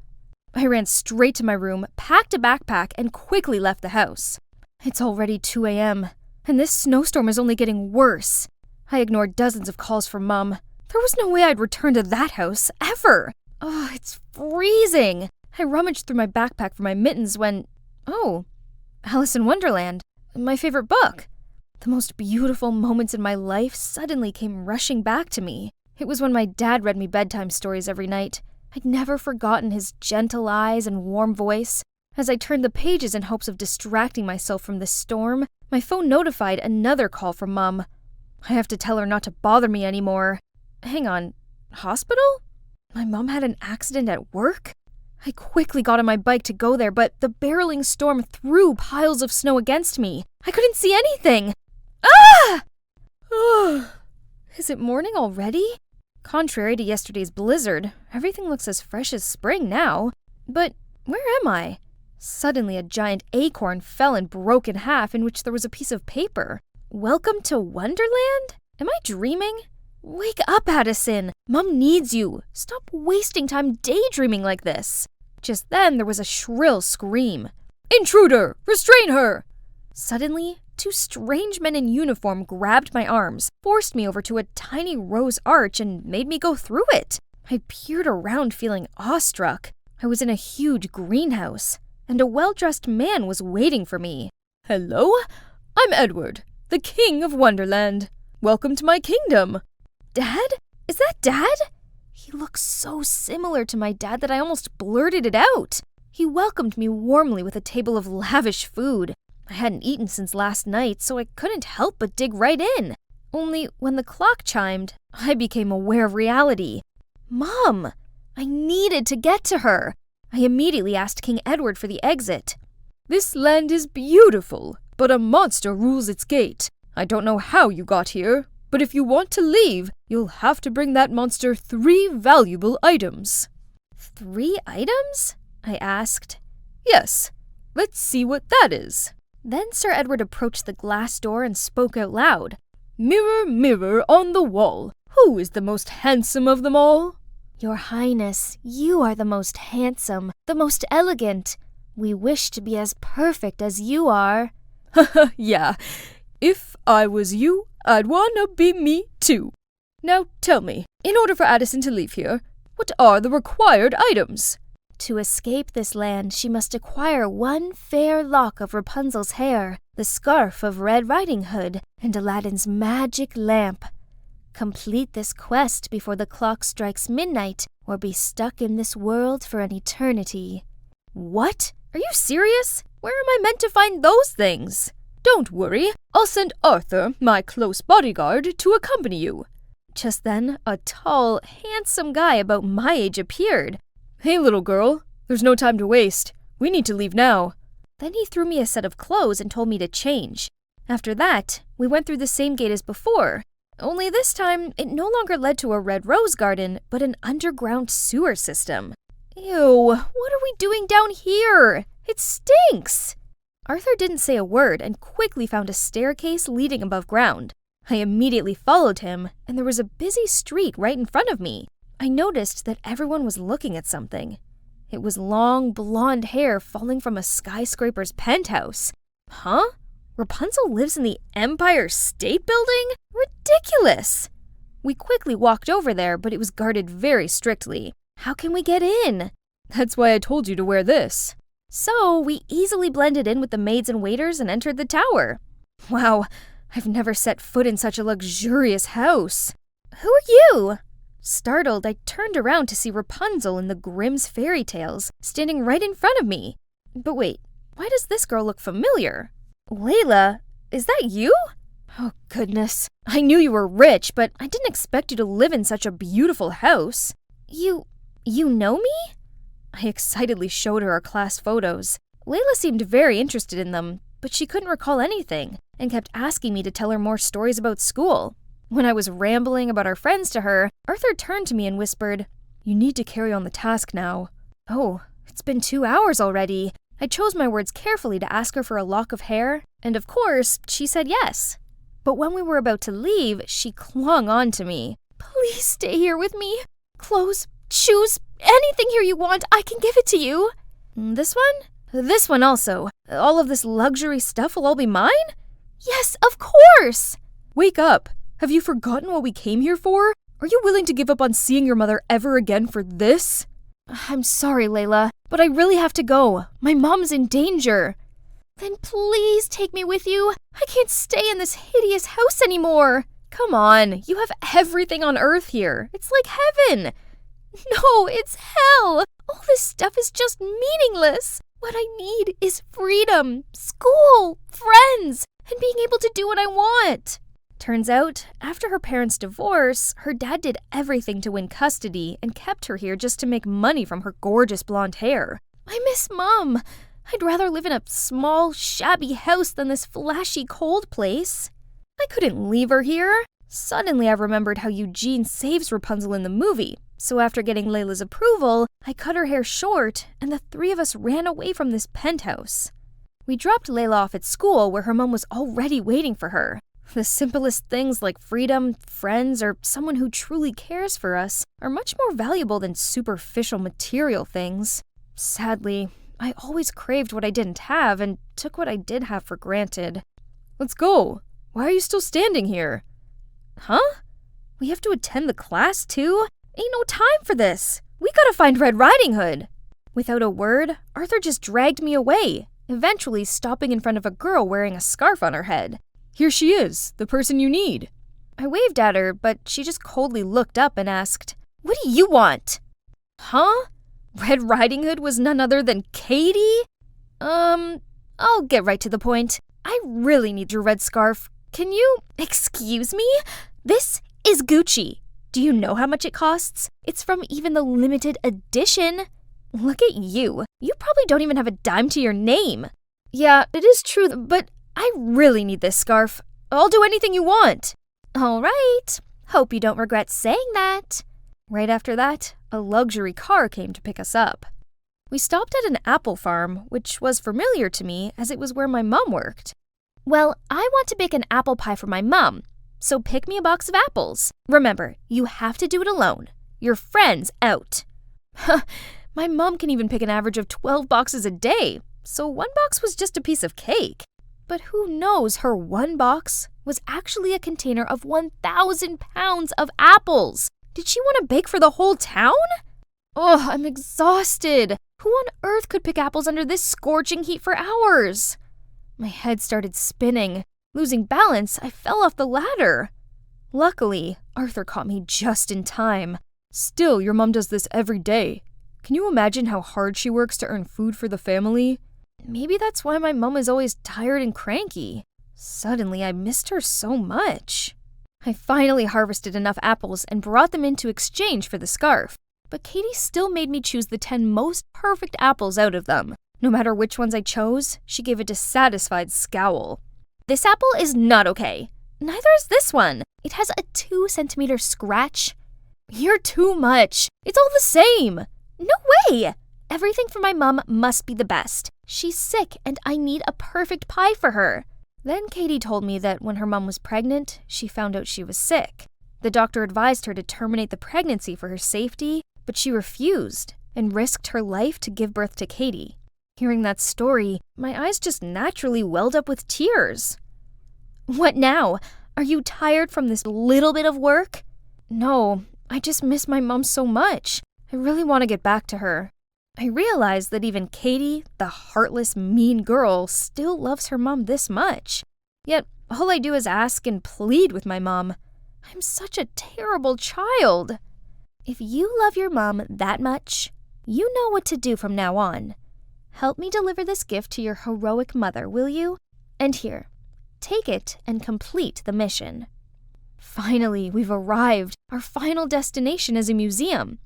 I ran straight to my room, packed a backpack, and quickly left the house. It's already 2 a.m., and this snowstorm is only getting worse. I ignored dozens of calls from Mom. There was no way I'd return to that house, ever. Oh, it's freezing. I rummaged through my backpack for my mittens when... Oh, Alice in Wonderland, my favorite book. The most beautiful moments in my life suddenly came rushing back to me. It was when my dad read me bedtime stories every night. I'd never forgotten his gentle eyes and warm voice. As I turned the pages in hopes of distracting myself from the storm, my phone notified another call from Mom. I have to tell her not to bother me anymore. Hang on, hospital? My mom had an accident at work? I quickly got on my bike to go there, but the barreling storm threw piles of snow against me. I couldn't see anything. Ah! Is it morning already? Contrary to yesterday's blizzard, everything looks as fresh as spring now. But where am I? Suddenly, a giant acorn fell and broke in half, in which there was a piece of paper. Welcome to Wonderland? Am I dreaming? Wake up, Addison! Mom needs you! Stop wasting time daydreaming like this! Just then, there was a shrill scream. Intruder! Restrain her! Suddenly, two strange men in uniform grabbed my arms, forced me over to a tiny rose arch, and made me go through it. I peered around feeling awestruck. I was in a huge greenhouse, and a well-dressed man was waiting for me. Hello? I'm Edward, the King of Wonderland. Welcome to my kingdom. Dad? Is that Dad? He looks so similar to my dad that I almost blurted it out. He welcomed me warmly with a table of lavish food. I hadn't eaten since last night, so I couldn't help but dig right in. Only when the clock chimed, I became aware of reality. Mom! I needed to get to her. I immediately asked King Edward for the exit. This land is beautiful, but a monster rules its gate. I don't know how you got here, but if you want to leave, you'll have to bring that monster 3 valuable items. 3 items? I asked. Yes. Let's see what that is. Then Sir Edward approached the glass door and spoke out loud. Mirror, mirror on the wall, who is the most handsome of them all? Your Highness, you are the most handsome, the most elegant. We wish to be as perfect as you are. Yeah. If I was you, I'd wanna be me too. Now tell me, in order for Addison to leave here, what are the required items? To escape this land, she must acquire 1 fair lock of Rapunzel's hair, the scarf of Red Riding Hood, and Aladdin's magic lamp. Complete this quest before the clock strikes midnight, or be stuck in this world for an eternity. What? Are you serious? Where am I meant to find those things? Don't worry, I'll send Arthur, my close bodyguard, to accompany you. Just then, a tall, handsome guy about my age appeared. Hey, little girl, there's no time to waste. We need to leave now. Then he threw me a set of clothes and told me to change. After that, we went through the same gate as before. Only this time, it no longer led to a red rose garden, but an underground sewer system. Ew, what are we doing down here? It stinks! Arthur didn't say a word and quickly found a staircase leading above ground. I immediately followed him, and there was a busy street right in front of me. I noticed that everyone was looking at something. It was long, blonde hair falling from a skyscraper's penthouse. Huh? Rapunzel lives in the Empire State Building? Ridiculous! We quickly walked over there, but it was guarded very strictly. How can we get in? That's why I told you to wear this. So we easily blended in with the maids and waiters and entered the tower. Wow, I've never set foot in such a luxurious house. Who are you? Startled, I turned around to see Rapunzel in the Grimm's fairy tales, standing right in front of me. But wait, why does this girl look familiar? Layla, is that you? Oh, goodness. I knew you were rich, but I didn't expect you to live in such a beautiful house. You know me? I excitedly showed her our class photos. Layla seemed very interested in them, but she couldn't recall anything, and kept asking me to tell her more stories about school. When I was rambling about our friends to her, Arthur turned to me and whispered, "You need to carry on the task now." Oh, it's been 2 hours already. I chose my words carefully to ask her for a lock of hair, and of course, she said yes. But when we were about to leave, she clung on to me. Please stay here with me. Clothes, shoes, anything here you want, I can give it to you. This one? This one also. All of this luxury stuff will all be mine? Yes, of course! Wake up! Have you forgotten what we came here for? Are you willing to give up on seeing your mother ever again for this? I'm sorry, Layla, but I really have to go. My mom's in danger. Then please take me with you. I can't stay in this hideous house anymore. Come on, you have everything on Earth here. It's like heaven. No, it's hell. All this stuff is just meaningless. What I need is freedom, school, friends, and being able to do what I want. Turns out, after her parents' divorce, her dad did everything to win custody and kept her here just to make money from her gorgeous blonde hair. I miss Mom. I'd rather live in a small, shabby house than this flashy, cold place. I couldn't leave her here. Suddenly I remembered how Eugene saves Rapunzel in the movie. So after getting Layla's approval, I cut her hair short, and the three of us ran away from this penthouse. We dropped Layla off at school where her mom was already waiting for her. The simplest things like freedom, friends, or someone who truly cares for us are much more valuable than superficial material things. Sadly, I always craved what I didn't have and took what I did have for granted. Let's go. Why are you still standing here? Huh? We have to attend the class too? Ain't no time for this. We gotta find Red Riding Hood. Without a word, Arthur just dragged me away, eventually stopping in front of a girl wearing a scarf on her head. Here she is, the person you need. I waved at her, but she just coldly looked up and asked, "What do you want?" Huh? Red Riding Hood was none other than Katie? I'll get right to the point. I really need your red scarf. Can you— Excuse me? This is Gucci. Do you know how much it costs? It's from even the limited edition. Look at you. You probably don't even have a dime to your name. Yeah, it is true, but I really need this scarf. I'll do anything you want. All right. Hope you don't regret saying that. Right after that, a luxury car came to pick us up. We stopped at an apple farm, which was familiar to me as it was where my mom worked. Well, I want to bake an apple pie for my mom, so pick me a box of apples. Remember, you have to do it alone. Your friends out. My mom can even pick an average of 12 boxes a day, so one box was just a piece of cake. But who knows, her one box was actually a container of 1,000 pounds of apples. Did she want to bake for the whole town? Oh, I'm exhausted. Who on earth could pick apples under this scorching heat for hours? My head started spinning. Losing balance, I fell off the ladder. Luckily, Arthur caught me just in time. Still, your mom does this every day. Can you imagine how hard she works to earn food for the family? Maybe that's why my mom is always tired and cranky. Suddenly, I missed her so much. I finally harvested enough apples and brought them in to exchange for the scarf. But Katie still made me choose the 10 most perfect apples out of them. No matter which ones I chose, she gave a dissatisfied scowl. This apple is not okay. Neither is this one. It has a 2-centimeter scratch. You're too much. It's all the same. No way! Everything for my mom must be the best. She's sick and I need a perfect pie for her. Then Katie told me that when her mom was pregnant, she found out she was sick. The doctor advised her to terminate the pregnancy for her safety, but she refused and risked her life to give birth to Katie. Hearing that story, my eyes just naturally welled up with tears. What now? Are you tired from this little bit of work? No, I just miss my mom so much. I really want to get back to her. I realized that even Katie, the heartless, mean girl, still loves her mom this much. Yet, all I do is ask and plead with my mom. I'm such a terrible child. If you love your mom that much, you know what to do from now on. Help me deliver this gift to your heroic mother, will you? And here, take it and complete the mission. Finally, we've arrived. Our final destination is a museum.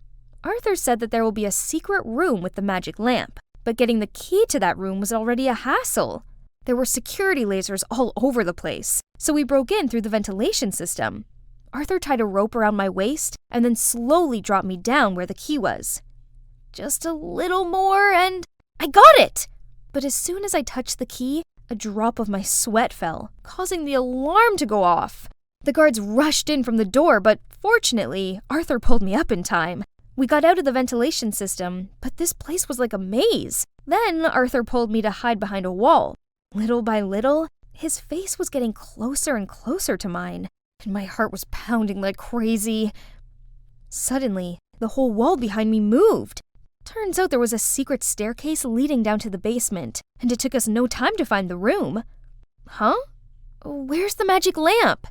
Arthur said that there will be a secret room with the magic lamp, but getting the key to that room was already a hassle. There were security lasers all over the place, so we broke in through the ventilation system. Arthur tied a rope around my waist and then slowly dropped me down where the key was. Just a little more and I got it! But as soon as I touched the key, a drop of my sweat fell, causing the alarm to go off. The guards rushed in from the door, but fortunately, Arthur pulled me up in time. We got out of the ventilation system, but this place was like a maze. Then Arthur pulled me to hide behind a wall. Little by little, his face was getting closer and closer to mine, and my heart was pounding like crazy. Suddenly, the whole wall behind me moved. Turns out there was a secret staircase leading down to the basement, and it took us no time to find the room. Huh? Where's the magic lamp?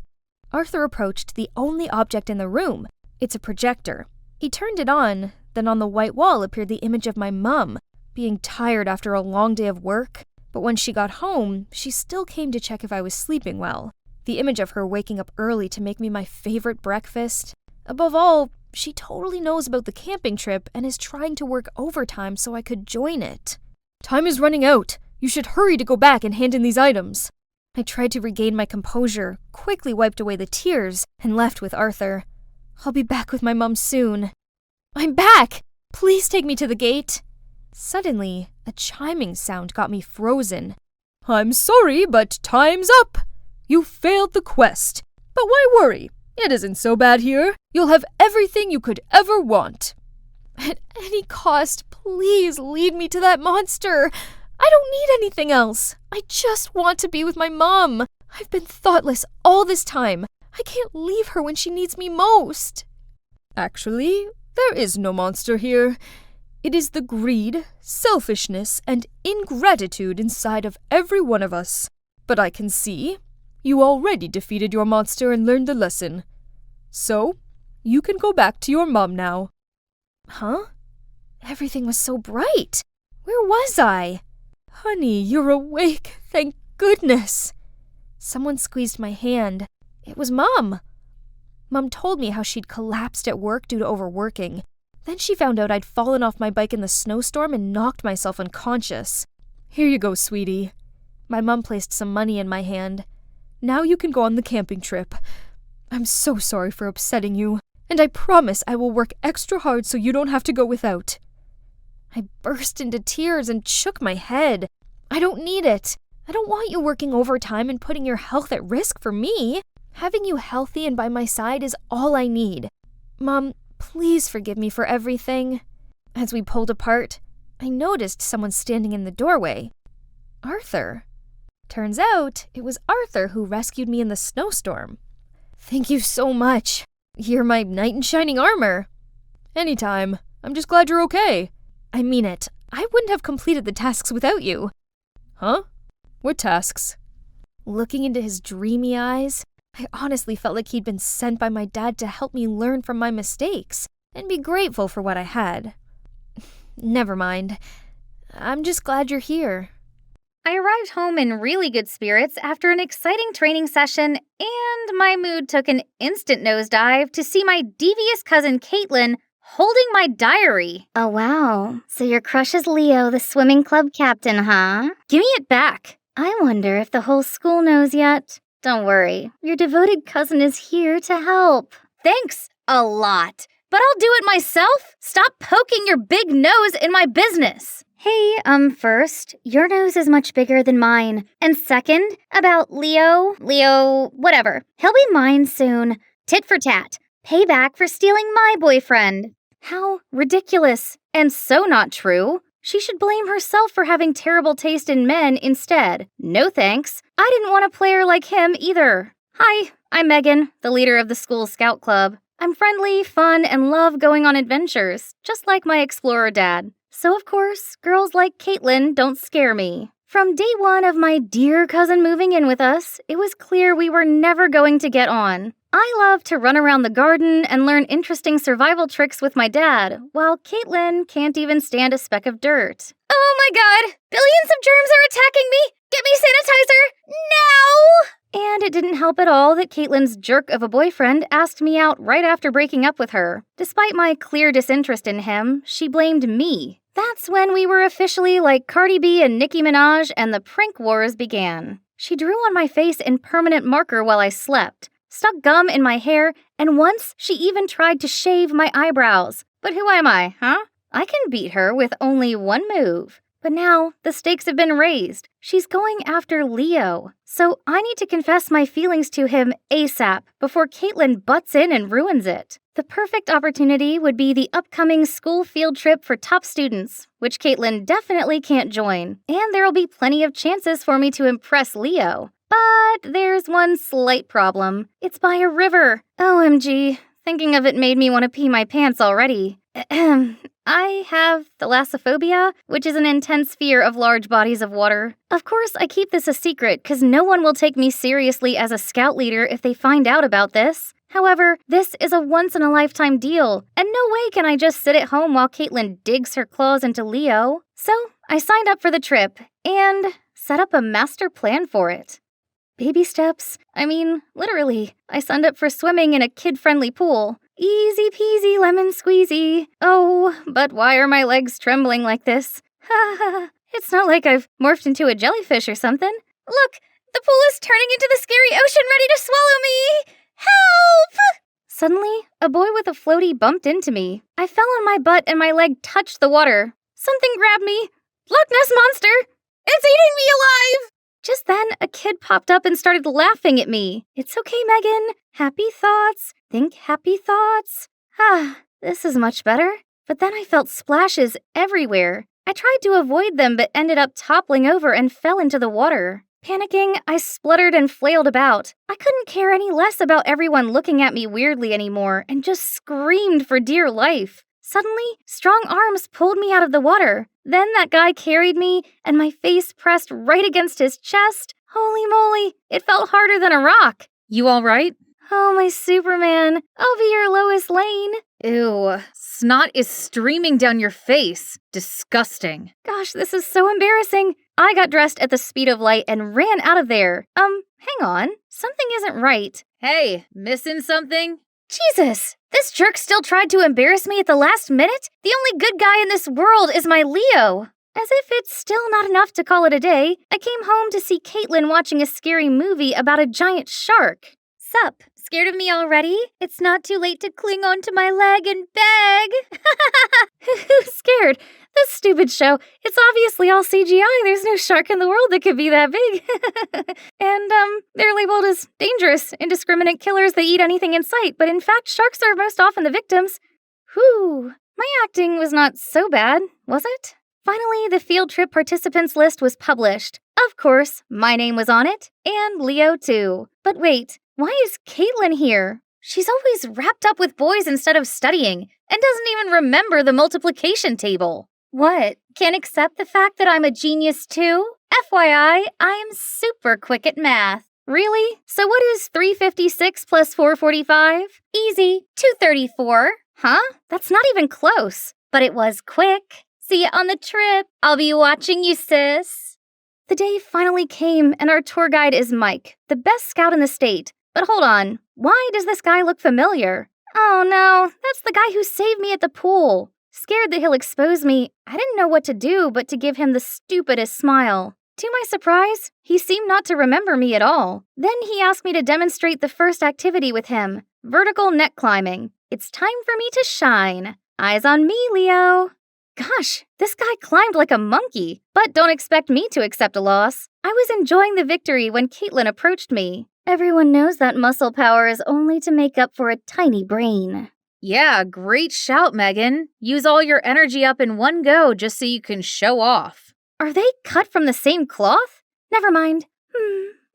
Arthur approached the only object in the room. It's a projector. He turned it on, then on the white wall appeared the image of my mom, being tired after a long day of work. But when she got home, she still came to check if I was sleeping well. The image of her waking up early to make me my favorite breakfast. Above all, she totally knows about the camping trip and is trying to work overtime so I could join it. Time is running out. You should hurry to go back and hand in these items. I tried to regain my composure, quickly wiped away the tears, and left with Arthur. I'll be back with my mom soon. I'm back! Please take me to the gate. Suddenly, a chiming sound got me frozen. I'm sorry, but time's up. You failed the quest. But why worry? It isn't so bad here. You'll have everything you could ever want. At any cost, please lead me to that monster. I don't need anything else. I just want to be with my mom. I've been thoughtless all this time. I can't leave her when she needs me most. Actually, there is no monster here. It is the greed, selfishness, and ingratitude inside of every one of us. But I can see you already defeated your monster and learned the lesson. So, you can go back to your mom now. Huh? Everything was so bright. Where was I? Honey, you're awake. Thank goodness. Someone squeezed my hand. It was Mom. Mom told me how she'd collapsed at work due to overworking. Then she found out I'd fallen off my bike in the snowstorm and knocked myself unconscious. Here you go, sweetie. My mom placed some money in my hand. Now you can go on the camping trip. I'm so sorry for upsetting you, and I promise I will work extra hard so you don't have to go without. I burst into tears and shook my head. I don't need it. I don't want you working overtime and putting your health at risk for me. Having you healthy and by my side is all I need. Mom, please forgive me for everything. As we pulled apart, I noticed someone standing in the doorway. Arthur. Turns out it was Arthur who rescued me in the snowstorm. Thank you so much. You're my knight in shining armor. Anytime. I'm just glad you're okay. I mean it. I wouldn't have completed the tasks without you. Huh? What tasks? Looking into his dreamy eyes, I honestly felt like he'd been sent by my dad to help me learn from my mistakes and be grateful for what I had. Never mind. I'm just glad you're here. I arrived home in really good spirits after an exciting training session, and my mood took an instant nosedive to see my devious cousin Caitlin holding my diary. Oh, wow. So your crush is Leo, the swimming club captain, huh? Give me it back. I wonder if the whole school knows yet. Don't worry. Your devoted cousin is here to help. Thanks a lot. But I'll do it myself. Stop poking your big nose in my business. Hey, first, your nose is much bigger than mine. And second, about Leo, whatever. He'll be mine soon. Tit for tat. Payback for stealing my boyfriend. How ridiculous. And so not true. She should blame herself for having terrible taste in men instead. No thanks. I didn't want a player like him either. Hi, I'm Megan, the leader of the school scout club. I'm friendly, fun, and love going on adventures, just like my explorer dad. So of course, girls like Caitlin don't scare me. From day one of my dear cousin moving in with us, it was clear we were never going to get on. I love to run around the garden and learn interesting survival tricks with my dad, while Caitlin can't even stand a speck of dirt. Oh my god! Billions of germs are attacking me! Get me sanitizer! Now! And it didn't help at all that Caitlin's jerk of a boyfriend asked me out right after breaking up with her. Despite my clear disinterest in him, she blamed me. That's when we were officially like Cardi B and Nicki Minaj and the prank wars began. She drew on my face in permanent marker while I slept, stuck gum in my hair, and once she even tried to shave my eyebrows. But who am I, huh? I can beat her with only one move. But now, the stakes have been raised. She's going after Leo. So I need to confess my feelings to him ASAP before Caitlin butts in and ruins it. The perfect opportunity would be the upcoming school field trip for top students, which Caitlin definitely can't join. And there'll be plenty of chances for me to impress Leo. But there's one slight problem. It's by a river. OMG, thinking of it made me want to pee my pants already. I have thalassophobia, which is an intense fear of large bodies of water. Of course, I keep this a secret because no one will take me seriously as a scout leader if they find out about this. However, this is a once-in-a-lifetime deal, and no way can I just sit at home while Caitlin digs her claws into Leo. So, I signed up for the trip and set up a master plan for it. Baby steps. I mean, literally. I signed up for swimming in a kid-friendly pool. Easy peasy lemon squeezy. Oh, but why are my legs trembling like this? Ha ha. It's not like I've morphed into a jellyfish or something. Look, the pool is turning into the scary ocean ready to swallow me. Help! Suddenly, a boy with a floaty bumped into me. I fell on my butt and my leg touched the water. Something grabbed me. Loch Ness Monster! It's eating me alive! Just then, a kid popped up and started laughing at me. It's okay, Megan. Happy thoughts. Think happy thoughts. This is much better. But then I felt splashes everywhere. I tried to avoid them but ended up toppling over and fell into the water. Panicking, I spluttered and flailed about. I couldn't care any less about everyone looking at me weirdly anymore and just screamed for dear life. Suddenly, strong arms pulled me out of the water. Then that guy carried me, and my face pressed right against his chest. Holy moly, it felt harder than a rock. You all right? Oh, my Superman, I'll be your Lois Lane. Ew, snot is streaming down your face. Disgusting. Gosh, this is so embarrassing. I got dressed at the speed of light and ran out of there. Hang on, something isn't right. Hey, missing something? Jesus, this jerk still tried to embarrass me at the last minute? The only good guy in this world is my Leo. As if it's still not enough to call it a day, I came home to see Caitlin watching a scary movie about a giant shark. Sup, scared of me already? It's not too late to cling onto my leg and beg. Who's scared? This stupid show. It's obviously all CGI. There's no shark in the world that could be that big. And, they're labeled as dangerous, indiscriminate killers that eat anything in sight, but in fact, sharks are most often the victims. Whew. My acting was not so bad, was it? Finally, the field trip participants list was published. Of course, my name was on it, and Leo too. But wait, why is Caitlin here? She's always wrapped up with boys instead of studying, and doesn't even remember the multiplication table. What? Can't accept the fact that I'm a genius too? FYI, I'm super quick at math. Really? So what is 356 plus 445? Easy, 234. Huh? That's not even close. But it was quick. See ya on the trip. I'll be watching you, sis. The day finally came, and our tour guide is Mike, the best scout in the state. But hold on, why does this guy look familiar? Oh no, that's the guy who saved me at the pool. Scared that he'll expose me, I didn't know what to do but to give him the stupidest smile. To my surprise, he seemed not to remember me at all. Then he asked me to demonstrate the first activity with him, vertical net climbing. It's time for me to shine. Eyes on me, Leo. Gosh, this guy climbed like a monkey, but don't expect me to accept a loss. I was enjoying the victory when Caitlin approached me. Everyone knows that muscle power is only to make up for a tiny brain. Yeah, great shout, Megan. Use all your energy up in one go just so you can show off. Are they cut from the same cloth? Never mind.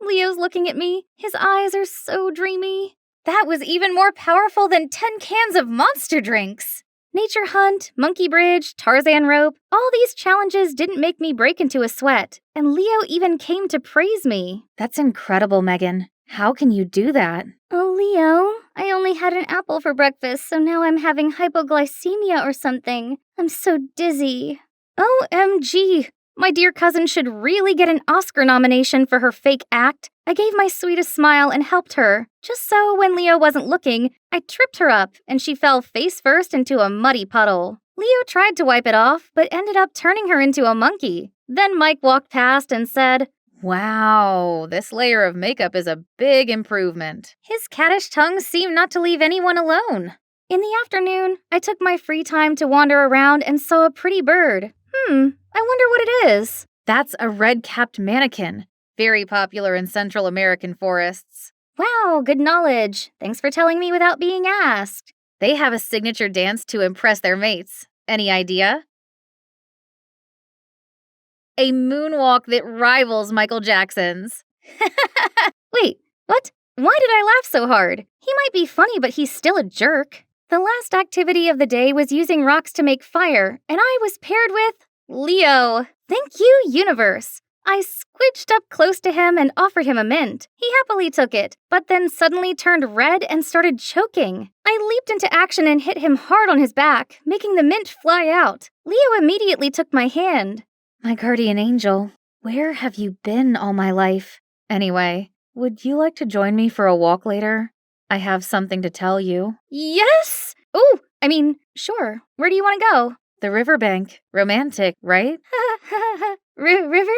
Leo's looking at me. His eyes are so dreamy. That was even more powerful than 10 cans of monster drinks. Nature hunt, monkey bridge, Tarzan rope, all these challenges didn't make me break into a sweat, and Leo even came to praise me. That's incredible, Megan. How can you do that? Oh, Leo, I only had an apple for breakfast, so now I'm having hypoglycemia or something. I'm so dizzy. OMG, my dear cousin should really get an Oscar nomination for her fake act. I gave my sweetest smile and helped her. Just so when Leo wasn't looking, I tripped her up and she fell face first into a muddy puddle. Leo tried to wipe it off, but ended up turning her into a monkey. Then Mike walked past and said, Wow, this layer of makeup is a big improvement. His cattish tongue seemed not to leave anyone alone. In the afternoon, I took my free time to wander around and saw a pretty bird. I wonder what it is. That's a red-capped mannequin. Very popular in Central American forests. Wow, good knowledge. Thanks for telling me without being asked. They have a signature dance to impress their mates. Any idea? A moonwalk that rivals Michael Jackson's. Wait, what? Why did I laugh so hard? He might be funny, but he's still a jerk. The last activity of the day was using rocks to make fire, and I was paired with Leo. Thank you, universe. I squidged up close to him and offered him a mint. He happily took it, but then suddenly turned red and started choking. I leaped into action and hit him hard on his back, making the mint fly out. Leo immediately took my hand. My guardian angel, where have you been all my life? Anyway, would you like to join me for a walk later? I have something to tell you. Yes! Sure. Where do you want to go? The riverbank. Romantic, right? River?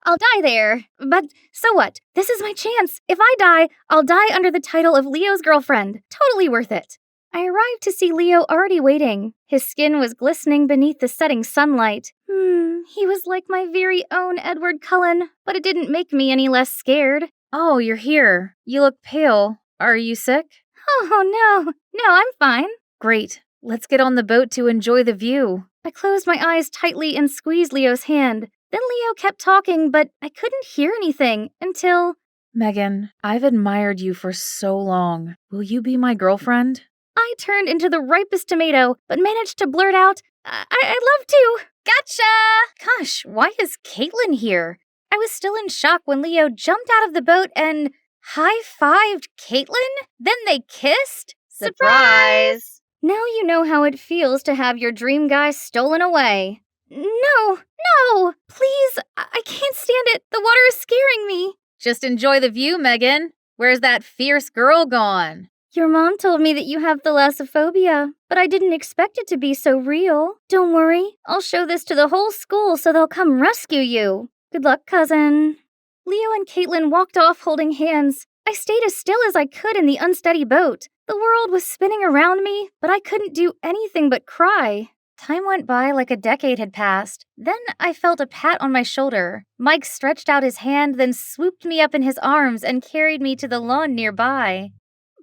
I'll die there. But so what? This is my chance. If I die, I'll die under the title of Leo's girlfriend. Totally worth it. I arrived to see Leo already waiting. His skin was glistening beneath the setting sunlight. He was like my very own Edward Cullen, but it didn't make me any less scared. Oh, you're here. You look pale. Are you sick? Oh, no. No, I'm fine. Great. Let's get on the boat to enjoy the view. I closed my eyes tightly and squeezed Leo's hand. Then Leo kept talking, but I couldn't hear anything until... Megan, I've admired you for so long. Will you be my girlfriend? I turned into the ripest tomato, but managed to blurt out, I'd love to. Gotcha! Gosh, why is Caitlin here? I was still in shock when Leo jumped out of the boat and high-fived Caitlin? Then they kissed? Surprise! Now you know how it feels to have your dream guy stolen away. No! Please, I can't stand it. The water is scaring me. Just enjoy the view, Megan. Where's that fierce girl gone? Your mom told me that you have thalassophobia, but I didn't expect it to be so real. Don't worry, I'll show this to the whole school so they'll come rescue you. Good luck, cousin. Leo and Caitlin walked off holding hands. I stayed as still as I could in the unsteady boat. The world was spinning around me, but I couldn't do anything but cry. Time went by like a decade had passed. Then I felt a pat on my shoulder. Mike stretched out his hand, then swooped me up in his arms and carried me to the lawn nearby.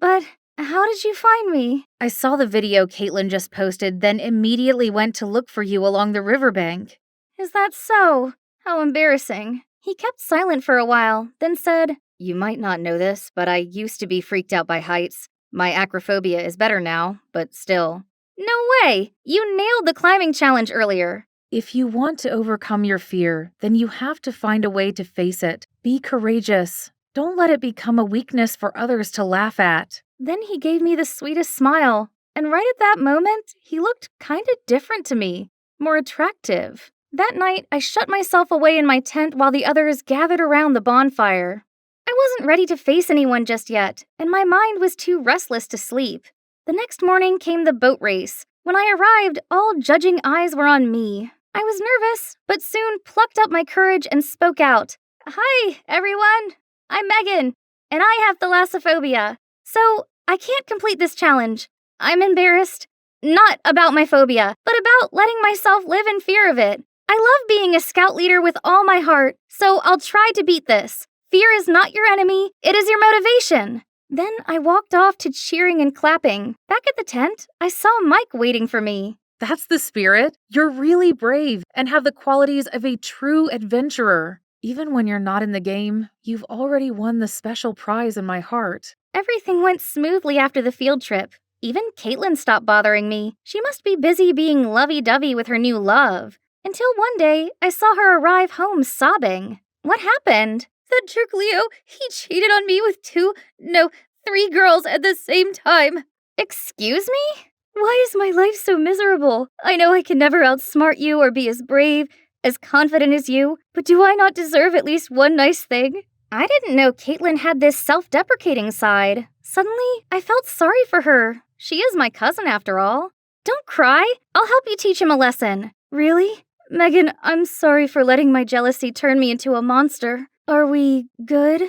But how did you find me? I saw the video Caitlin just posted, then immediately went to look for you along the riverbank. Is that so? How embarrassing. He kept silent for a while, then said, You might not know this, but I used to be freaked out by heights. My acrophobia is better now, but still. No way! You nailed the climbing challenge earlier. If you want to overcome your fear, then you have to find a way to face it. Be courageous. Don't let it become a weakness for others to laugh at. Then he gave me the sweetest smile, and right at that moment, he looked kinda different to me, more attractive. That night, I shut myself away in my tent while the others gathered around the bonfire. I wasn't ready to face anyone just yet, and my mind was too restless to sleep. The next morning came the boat race. When I arrived, all judging eyes were on me. I was nervous, but soon plucked up my courage and spoke out. Hi, everyone. I'm Megan, and I have thalassophobia. So I can't complete this challenge. I'm embarrassed. Not about my phobia, but about letting myself live in fear of it. I love being a scout leader with all my heart, so I'll try to beat this. Fear is not your enemy, it is your motivation. Then I walked off to cheering and clapping. Back at the tent, I saw Mike waiting for me. That's the spirit. You're really brave and have the qualities of a true adventurer. Even when you're not in the game, you've already won the special prize in my heart. Everything went smoothly after the field trip. Even Caitlin stopped bothering me. She must be busy being lovey-dovey with her new love. Until one day, I saw her arrive home sobbing. What happened? That jerk Leo, he cheated on me with 3 girls at the same time. Excuse me? Why is my life so miserable? I know I can never outsmart you or be as brave, as confident as you, but do I not deserve at least one nice thing? I didn't know Caitlin had this self-deprecating side. Suddenly, I felt sorry for her. She is my cousin after all. Don't cry. I'll help you teach him a lesson. Really? Megan, I'm sorry for letting my jealousy turn me into a monster. Are we good?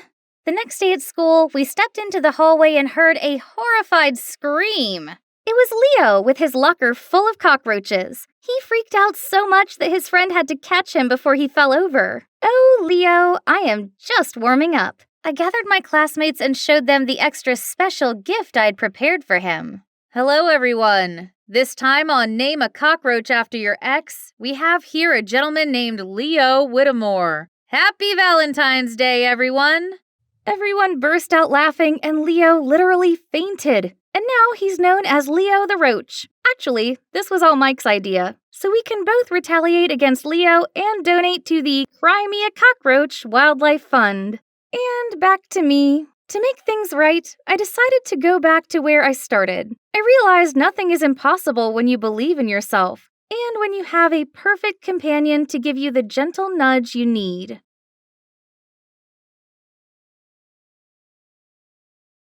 The next day at school, we stepped into the hallway and heard a horrified scream. It was Leo with his locker full of cockroaches. He freaked out so much that his friend had to catch him before he fell over. Oh, Leo, I am just warming up. I gathered my classmates and showed them the extra special gift I'd prepared for him. Hello, everyone. This time on Name a Cockroach After Your Ex, we have here a gentleman named Leo Whittemore. Happy Valentine's Day, everyone! Everyone burst out laughing and Leo literally fainted. And now he's known as Leo the Roach. Actually, this was all Mike's idea. So we can both retaliate against Leo and donate to the Cry Me a Cockroach Wildlife Fund. And back to me. To make things right, I decided to go back to where I started. I realized nothing is impossible when you believe in yourself, and when you have a perfect companion to give you the gentle nudge you need.